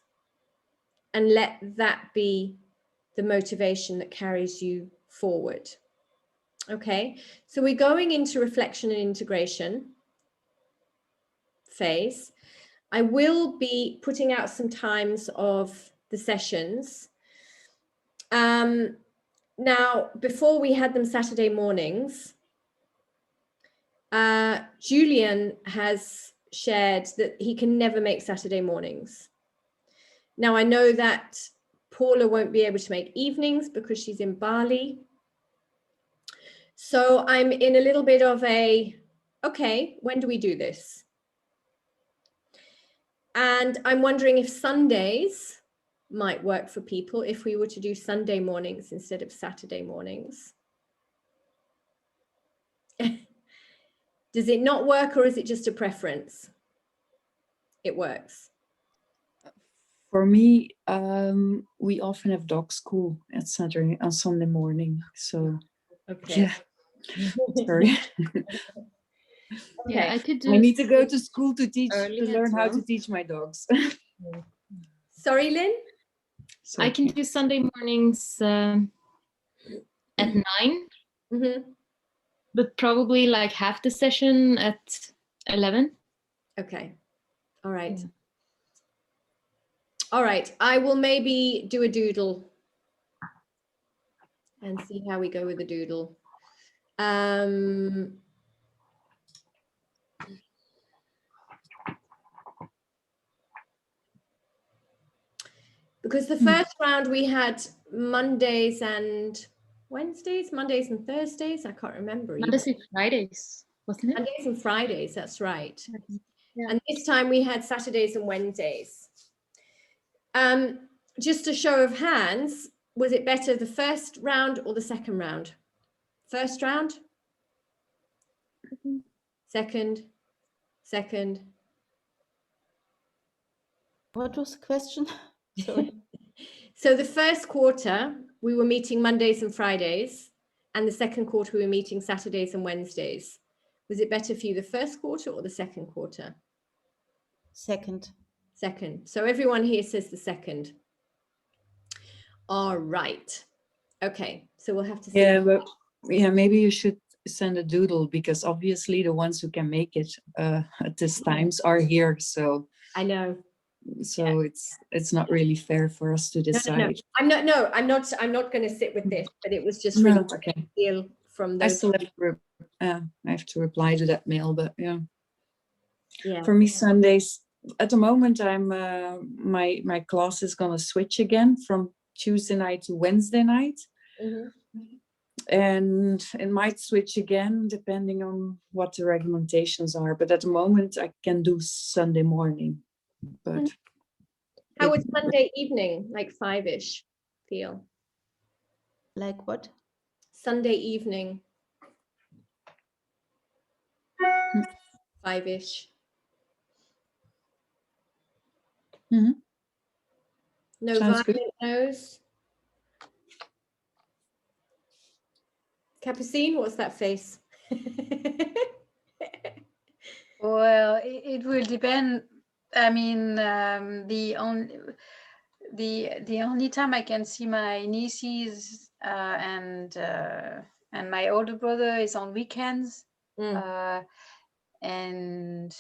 and let that be the motivation that carries you forward. Okay, so we're going into reflection and integration phase. I will be putting out some times of the sessions. Now, before we had them Saturday mornings, Julian has shared that he can never make Saturday mornings. Now, I know that Paula won't be able to make evenings because she's in Bali. So I'm in a little bit of a, okay, when do we do this? And I'm wondering if Sundays might work for people if we were to do Sunday mornings instead of Saturday mornings. Does it not work, or is it just a preference? It works. For me, we often have dog school at Saturday on Sunday morning. So, okay. Yeah, sorry. Yeah, Okay. I could do. I need to go to school to early as learn how well. to teach my dogs. Sorry, Lynn? So, I can do Sunday mornings at 9, Mm-hmm. but probably like half the session at 11. Okay. All right. Yeah. All right. I will maybe do a doodle and see how we go with the doodle. Because the first round we had Mondays and Wednesdays, Mondays and Thursdays. I can't remember. Mondays and Fridays, wasn't it? Mondays and Fridays, that's right. Yeah. And this time we had Saturdays and Wednesdays. Just a show of hands, was it better the first round or the second round? First round? Second? Second? What was the question? Sorry. So the first quarter, we were meeting Mondays and Fridays, and the second quarter, we were meeting Saturdays and Wednesdays. Was it better for you the first quarter or the second quarter? Second. Second. So everyone here says the second. All right. Okay. So we'll have to see. yeah, but yeah, maybe you should send a doodle, because obviously the ones who can make it at this times are here. So I know. it's not really fair for us to decide. I'm not going to sit with this, but it was just really Okay. feel from I those. still have to reply to that mail, but yeah. Yeah. For me, Sundays at the moment, I'm my class is gonna switch again from Tuesday night to Wednesday night. Mhm. And it might switch again depending on what the regulations are. But at the moment, I can do Sunday morning. But How would Sunday evening, like 5-ish, feel? Like what? Sunday evening, 5-ish. Mhm. No Sounds good. violet nose. Capucine, what's that face? Well, it will depend. I mean, the only time I can see my nieces and my older brother is on weekends. And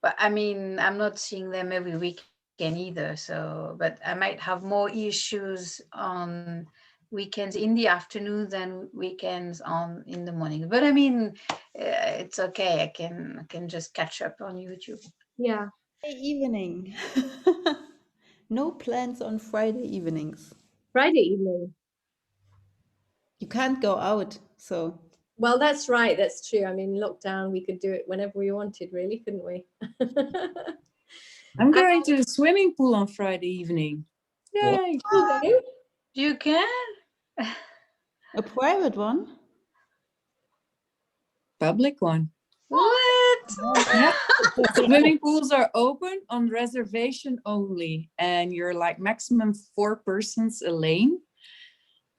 but I mean, I'm not seeing them every weekend either. So, but I might have more issues on weekends in the afternoon than weekends in the morning. But I mean, it's okay. I can just catch up on YouTube. Yeah. Friday evening. No plans on Friday evenings. Friday evening. You can't go out, so Well, that's right. That's true. I mean, lockdown, we could do it whenever we wanted, really, couldn't we? I'm going to the swimming pool on Friday evening. Yay! You can? a private one. Public one. What? Yeah. Swimming pools are open on reservation only, and you're like maximum 4 persons a lane.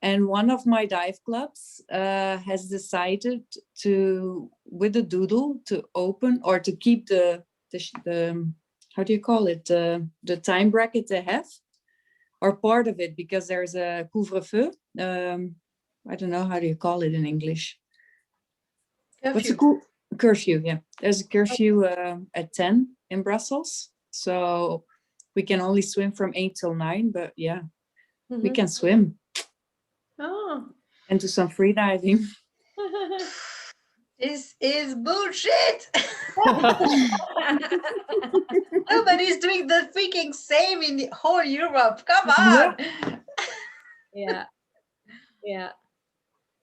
And one of my dive clubs has decided to, with a doodle, to open or to keep the how do you call it, the time bracket they have, or part of it, because there's a couvre-feu. I don't know, how do you call it in English? What's a curfew? Yeah, there's a curfew at 10 in Brussels, so we can only swim from 8 till 9. But yeah, we can swim. Oh. And do some free diving. This is bullshit. Nobody's doing the freaking same in the whole Europe. Come on. Yeah. Yeah.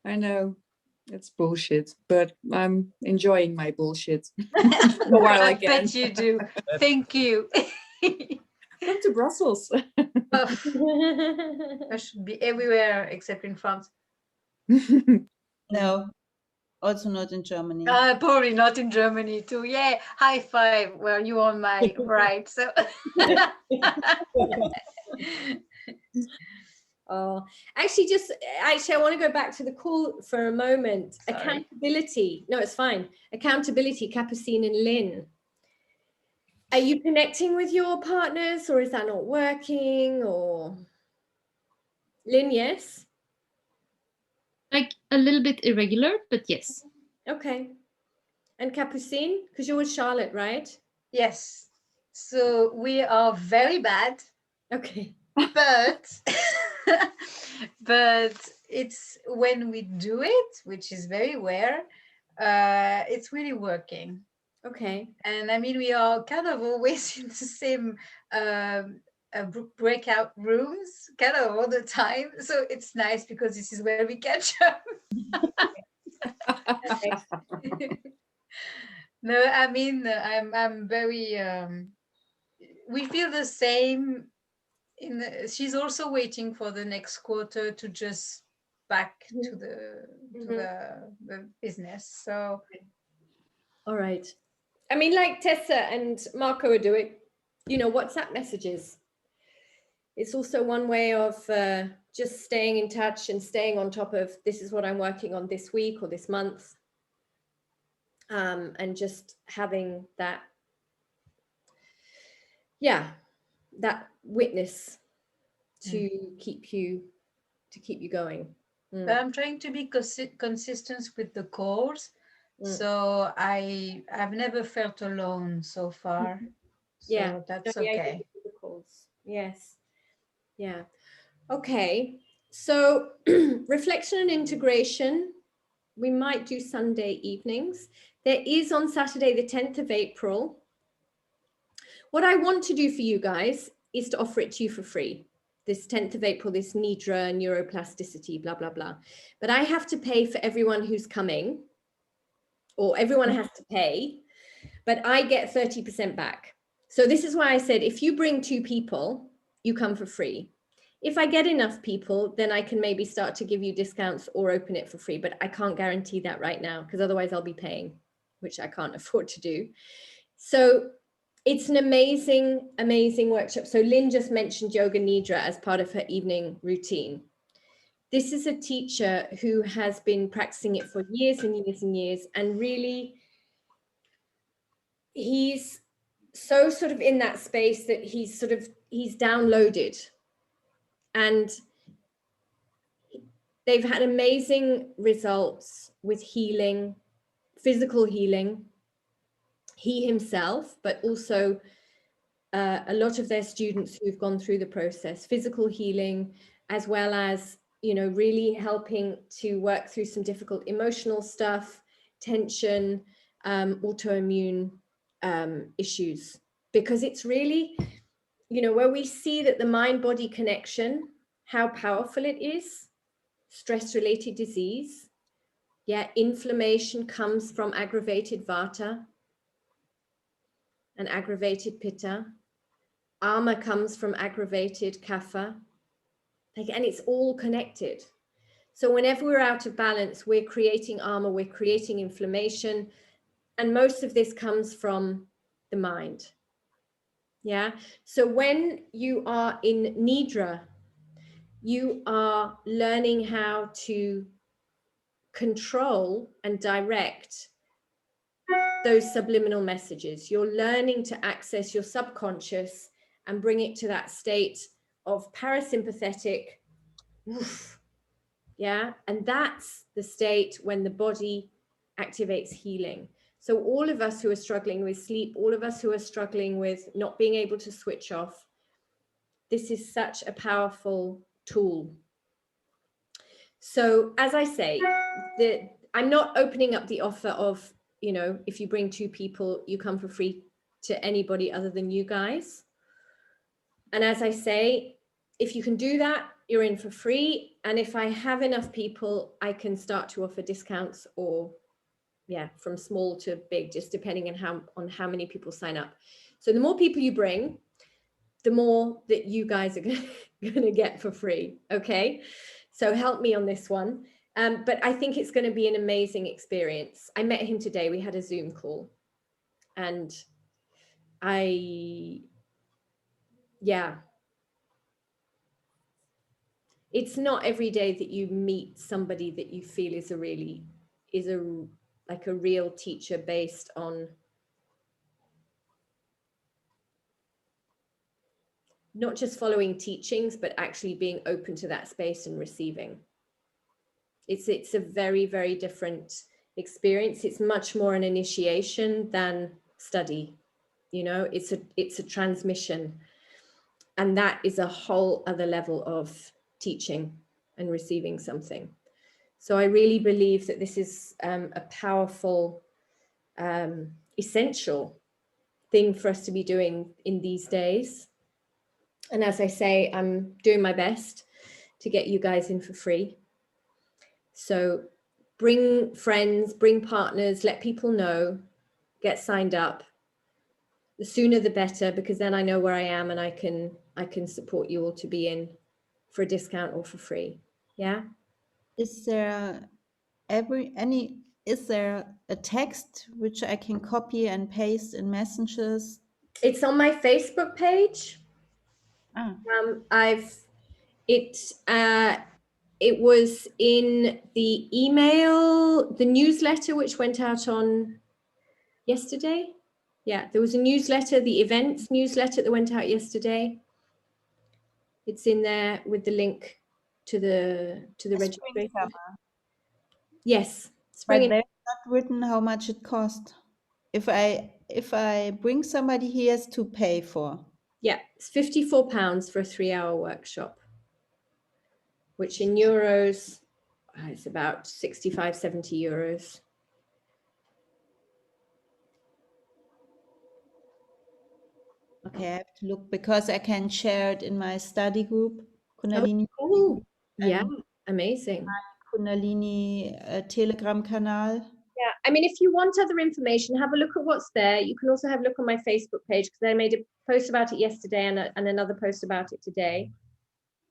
I know. It's bullshit, but I'm enjoying my bullshit while I can. Bet you do. Thank you. Come to Brussels. I should be everywhere except in France. No, also not in Germany. Probably not in Germany too. Yeah, high five. Well, you on my right. So. Oh, actually, I want to go back to the call for a moment. Sorry. Accountability. No, it's fine. Accountability, Capucine and Lynn. Are you connecting with your partners, or is that not working? Or Lynn, yes? Like a little bit irregular, but yes. Okay. And Capucine, because you're with Charlotte, right? Yes. So we are very bad. Okay. But it's when we do it, which is very rare, it's really working. Okay. And I mean, we are kind of always in the same breakout rooms kind of all the time. So it's nice because this is where we catch up. No, I mean, I'm very, we feel the same. She's also waiting for the next quarter to just back to the business. So, all right. I mean, like Tessa and Marco are doing, WhatsApp messages. It's also one way of just staying in touch and staying on top of, this is what I'm working on this week or this month. And just having that, that witness to keep you going. But I'm trying to be consistent with the calls. So I've never felt alone so far. So that's okay. The calls. Yes. Yeah. Okay. So reflection and integration, we might do Sunday evenings. There is on Saturday, the 10th of April, what I want to do for you guys is to offer it to you for free. This 10th of April, this Nidra neuroplasticity, blah, blah, blah. But I have to pay for everyone who's coming, or everyone has to pay, but I get 30% back. So this is why I said, if you bring 2 people, you come for free. If I get enough people, then I can maybe start to give you discounts or open it for free, but I can't guarantee that right now, because otherwise I'll be paying, which I can't afford to do. So it's an amazing, amazing workshop. So Lynn just mentioned Yoga Nidra as part of her evening routine. This is a teacher who has been practicing it for years and years and years, and really he's so sort of in that space that he's downloaded, and they've had amazing results with healing, physical healing, he himself, but also a lot of their students who've gone through the process, physical healing, as well as, you know, really helping to work through some difficult emotional stuff, tension, autoimmune issues, because it's really, you know, where we see that the mind-body connection, how powerful it is. Stress-related disease, yeah, inflammation comes from aggravated vata and aggravated pitta. Ama comes from aggravated kapha, and it's all connected. So whenever we're out of balance, we're creating ama, we're creating inflammation, and most of this comes from the mind. Yeah. So when you are in Nidra, you are learning how to control and direct those subliminal messages. You're learning to access your subconscious and bring it to that state of parasympathetic, woof, yeah, and that's the state when the body activates healing. So all of us who are struggling with sleep, all of us who are struggling with not being able to switch off, this is such a powerful tool. So as I say, I'm not opening up the offer of, you know, if you bring 2 people, you come for free to anybody other than you guys. And as I say, if you can do that, you're in for free. And if I have enough people, I can start to offer discounts, or yeah, from small to big, just depending on how many people sign up. So the more people you bring, the more that you guys are going to get for free. Okay. So help me on this one. But I think it's going to be an amazing experience. I met him today. We had a Zoom call, and yeah, it's not every day that you meet somebody that you feel is a real teacher based on not just following teachings, but actually being open to that space and receiving. It's a very, very different experience. It's much more an initiation than study. You know, it's a transmission, and that is a whole other level of teaching and receiving something. So I really believe that this is a powerful, essential thing for us to be doing in these days. And as I say, I'm doing my best to get you guys in for free. So bring friends, bring partners, let people know, get signed up. The sooner the better, because then I know where I am and I can support you all to be in for a discount or for free. Yeah. Is there is there a text which I can copy and paste in messages? It's on my Facebook page. It was in the email, the newsletter, which went out on yesterday. Yeah, there was a newsletter, the events newsletter that went out yesterday. It's in there with the link to the registration. Yes, But there's not written how much it costs. If I bring somebody, he has to pay for. Yeah, it's £54 for a 3-hour workshop, which in euros, it's about 65, 70 euros. Okay, I have to look because I can share it in my study group, Kundalini, Cool. Yeah, and amazing. Kundalini Telegram-Kanal. Yeah, I mean, if you want other information, have a look at what's there. You can also have a look on my Facebook page because I made a post about it yesterday and another post about it today.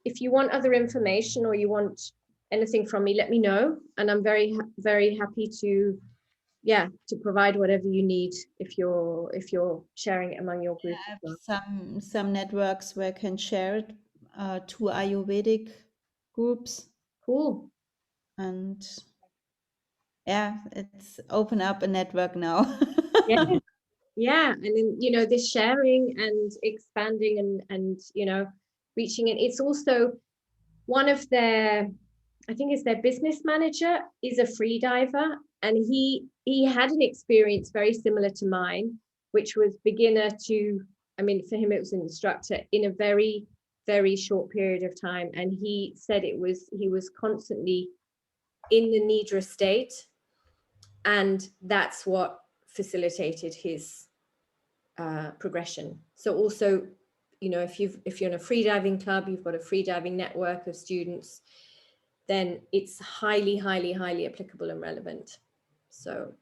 If you want other information or you want anything from me, let me know. And I'm very, very happy to, yeah, to provide whatever you need if you're sharing it among your group. I as well. have some networks where I can share it, 2 Ayurvedic groups, Cool. and yeah, it's open up a network now. Yeah. Yeah, and then, you know, this sharing and expanding and you know, reaching it. It's also one of their, I think it's their business manager is a free diver, and he had an experience very similar to mine, which was beginner to, I mean, for him it was an instructor in a very, very short period of time, and he said he was constantly in the nidra state, and that's what facilitated his progression. So also, you know, if you're in a free diving club, you've got a free diving network of students, then it's highly, highly, highly applicable and relevant. So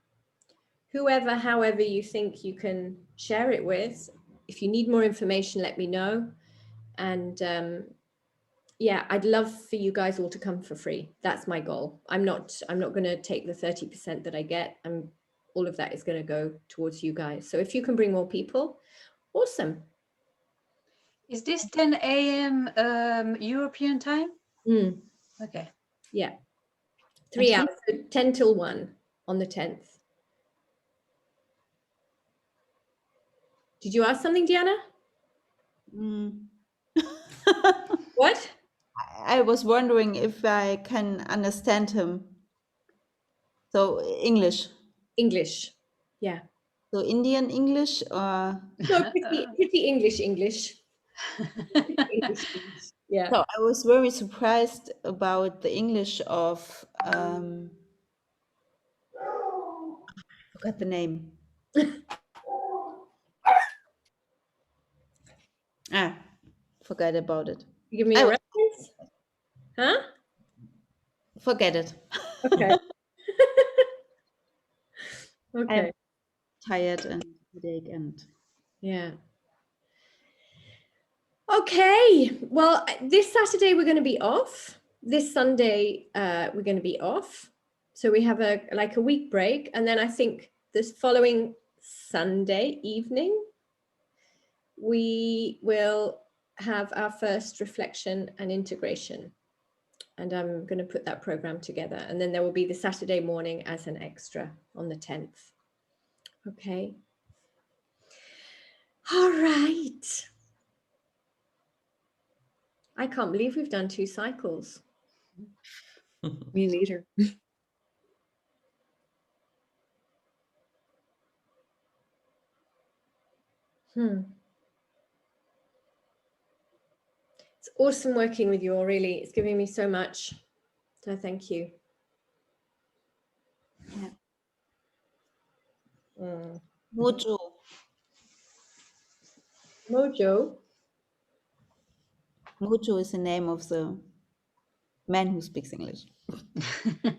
however you think you can share it with, if you need more information, let me know. And yeah, I'd love for you guys all to come for free. That's my goal. I'm not going to take the 30% that I get. All of that is going to go towards you guys. So if you can bring more people, awesome. Is this 10 a.m. European time? Mm. Okay. Yeah. 3 hours, so 10 till 1 on the 10th. Did you ask something, Diana? What? I was wondering if I can understand him. So English. English. Yeah. So Indian English or? No, pretty English. Yeah. So I was very surprised about the English of, I forgot the name. Forget about it. You give me a reference? Huh? Forget it. Okay. Okay. I'm tired and headache and. Yeah. Okay. Well, this Saturday we're going to be off. This Sunday we're going to be off. So we have a week break, and then I think this following Sunday evening we will have our first reflection and integration. And I'm going to put that program together. And then there will be the Saturday morning as an extra on the 10th. Okay. All right. I can't believe we've done 2 cycles. Me neither. It's awesome working with you all, really. It's giving me so much. So thank you. Yeah. Mm. Mojo. Mojo. Mojo is the name of the man who speaks English.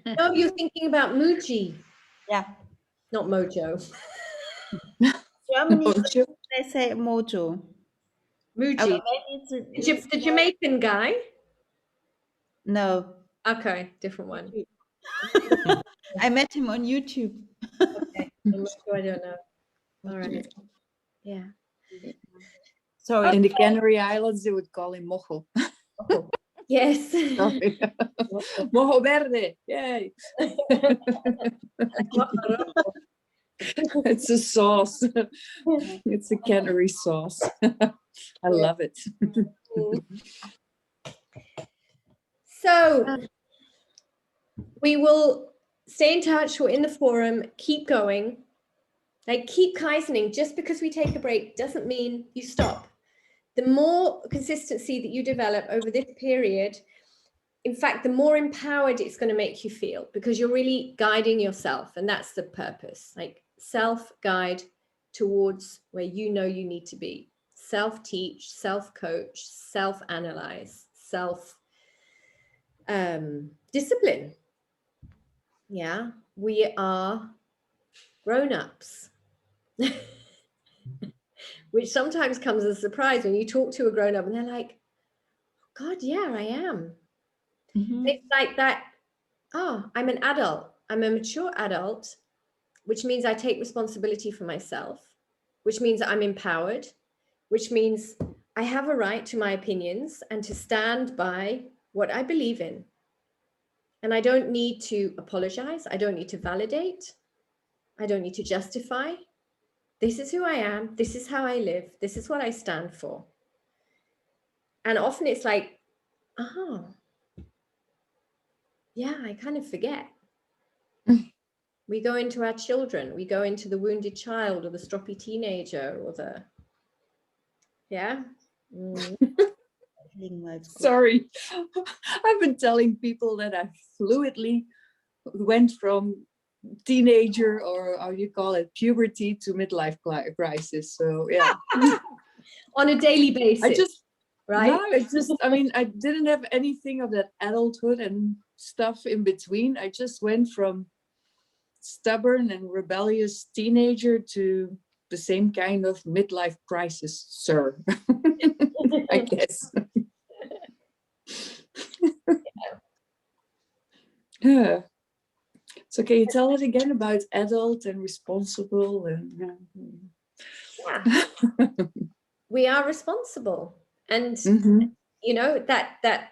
No, you're thinking about Muji. Yeah. Not Mojo. Germany, Mojo. they say Mojo. Muji. The Jamaican guy? No. Okay, different one. I met him on YouTube. Okay. Mojo, I don't know. All right. Yeah. Sorry. In the Canary Islands, they would call him Mojo. Yes. Mojo verde. Yay. It's a sauce. It's a Canary sauce. I love it. So we will stay in touch. We're in the forum. Keep going. Like, keep Kaizening. Just because we take a break doesn't mean you stop. The more consistency that you develop over this period, in fact, the more empowered it's going to make you feel, because you're really guiding yourself. And that's the purpose, like self-guide towards where you know you need to be. self-teach, self-coach, self-analyze, discipline. Yeah, we are grown-ups. Which sometimes comes as a surprise when you talk to a grown-up and they're like, God, yeah, I am. It's like that, I'm an adult. I'm a mature adult, which means I take responsibility for myself, which means I'm empowered, which means I have a right to my opinions and to stand by what I believe in. And I don't need to apologize. I don't need to validate. I don't need to justify. This is who I am. This is how I live. This is what I stand for. And often it's like, yeah, I kind of forget. We go into our children. We go into the wounded child or the stroppy teenager or the, yeah. Sorry. I've been telling people that I fluidly went from teenager, or how you call it, puberty, to midlife crisis. So yeah. On a daily basis. I just, right? no, it's just, I mean, I didn't have anything of that adulthood and stuff in between. I just went from stubborn and rebellious teenager to the same kind of midlife crisis, sir. I guess. Yeah. So can you tell us again about adult and responsible and Yeah. We are responsible, and you know that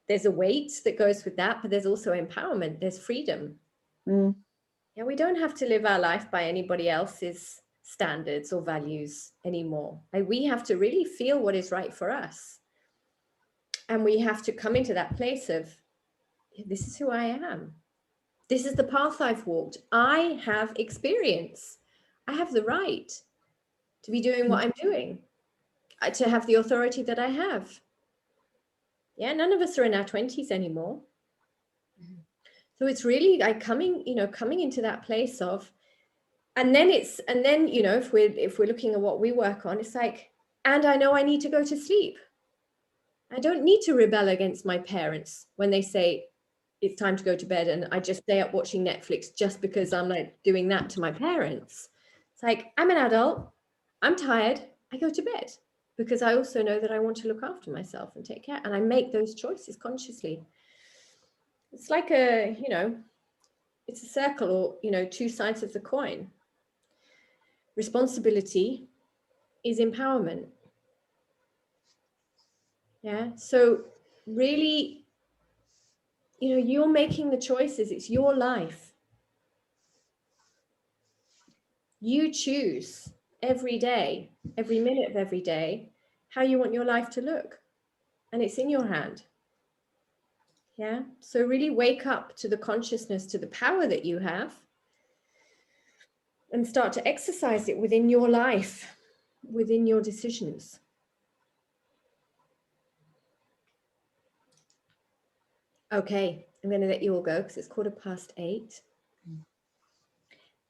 there's a weight that goes with that, but there's also empowerment, there's freedom. Yeah, we don't have to live our life by anybody else's standards or values anymore. Like, we have to really feel what is right for us, and we have to come into that place of, this is who I am. This is the path I've walked. I have experience. I have the right to be doing what I'm doing, to have the authority that I have. Yeah, none of us are in our 20s anymore. So it's really like coming into that place of, and then you know, if we're looking at what we work on, it's like, and I know I need to go to sleep. I don't need to rebel against my parents when they say it's time to go to bed, and I just stay up watching Netflix just because I'm like doing that to my parents. It's like, I'm an adult, I'm tired, I go to bed, because I also know that I want to look after myself and take care, and I make those choices consciously. It's like a, you know, it's a circle, or, you know, two sides of the coin. Responsibility is empowerment. Yeah, so really, you know, you're making the choices. It's your life. You choose every day, every minute of every day, how you want your life to look. And it's in your hand. Yeah. So really wake up to the consciousness, to the power that you have, and start to exercise it within your life, within your decisions. Okay, I'm going to let you all go because it's 8:15.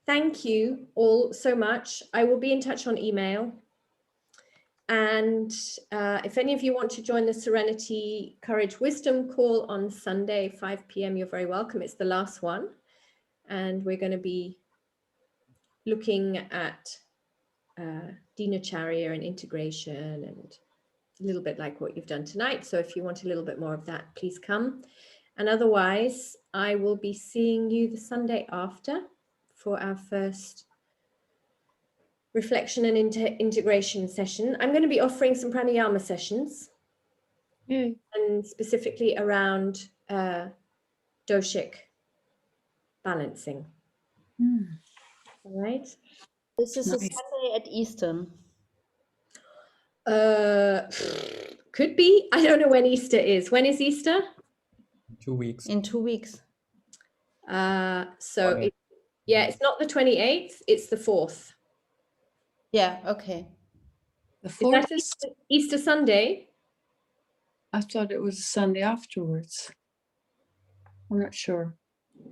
Thank you all so much. I will be in touch on email. And if any of you want to join the Serenity, Courage, Wisdom call on Sunday, 5 p.m., you're very welcome. It's the last one. And we're going to be looking at Dinacharya and integration, and a little bit like what you've done tonight. So if you want a little bit more of that, please come. And otherwise, I will be seeing you the Sunday after for our first reflection and integration session. I'm going to be offering some pranayama sessions, and specifically around doshic balancing. All right. This is a Sunday at Eastern. Could be. I don't know when Easter is. When is Easter? 2 weeks. In 2 weeks. So it's not the 28th, it's the 4th. Yeah, okay. The 4th is Easter Sunday. I thought it was a Sunday afterwards. I'm not sure.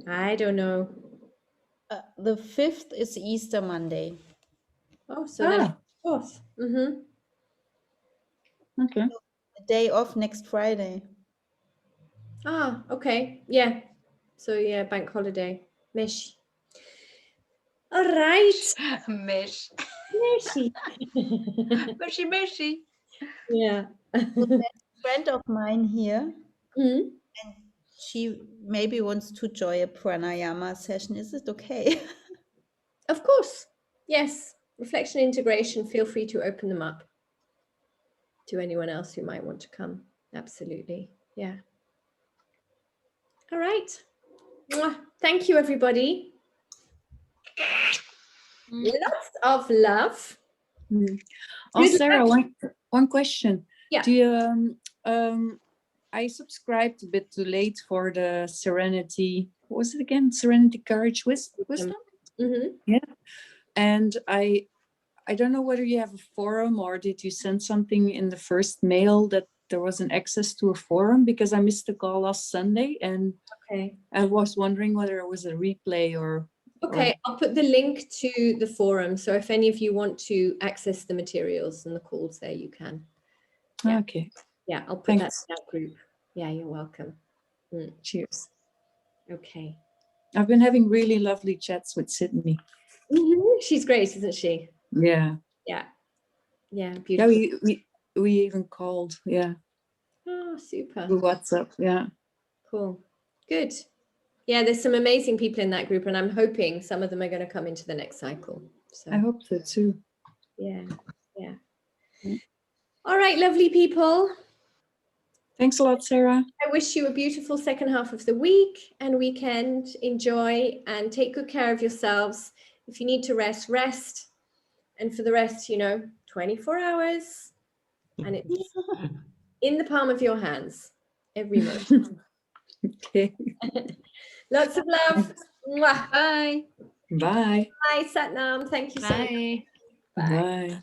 I don't know. The 5th is Easter Monday. Oh, so then 4th. Okay. A day off next Friday. Ah, okay. Yeah. So yeah, bank holiday. Mish. All right. Mesh. Mishy. Meshy, meshy. Yeah. So there's a friend of mine here, Mhm. and she maybe wants to join a pranayama session. Is it okay? Of course. Yes. Reflection integration. Feel free to open them up to anyone else who might want to come. Absolutely. Yeah. All right. Mwah. Thank you, everybody. Lots of love. Oh, Good Sarah, luck. one question. Yeah. Do you I subscribed a bit too late for the Serenity. What was it again? Serenity, Courage, Wisdom. Mm-hmm. And I don't know whether you have a forum or did you send something in the first mail that there was an access to a forum, because I missed the call last Sunday and Okay. I was wondering whether it was a replay or. Okay, I'll put the link to the forum. So if any of you want to access the materials and the calls there, you can. Yeah. Okay. Yeah, I'll put Thanks. that in that group. Yeah, you're welcome. Cheers. Okay. I've been having really lovely chats with Sydney. She's great, isn't she? Yeah. Yeah. Yeah, Yeah, beautiful. we even called. Yeah. Oh, super. Through WhatsApp. Yeah. Cool. Good. Yeah, there's some amazing people in that group, and I'm hoping some of them are going to come into the next cycle. So I hope so too. yeah. Yeah. Mm. All right, lovely people. Thanks a lot, Sarah. I wish you a beautiful second half of the week and weekend. Enjoy and take good care of yourselves. If you need to rest, rest. And for the rest, 24 hours. And it's in the palm of your hands every moment. Okay. Lots of love. Mwah. Bye. Bye. Bye, Satnam. Thank you so much. Bye. Bye. Bye.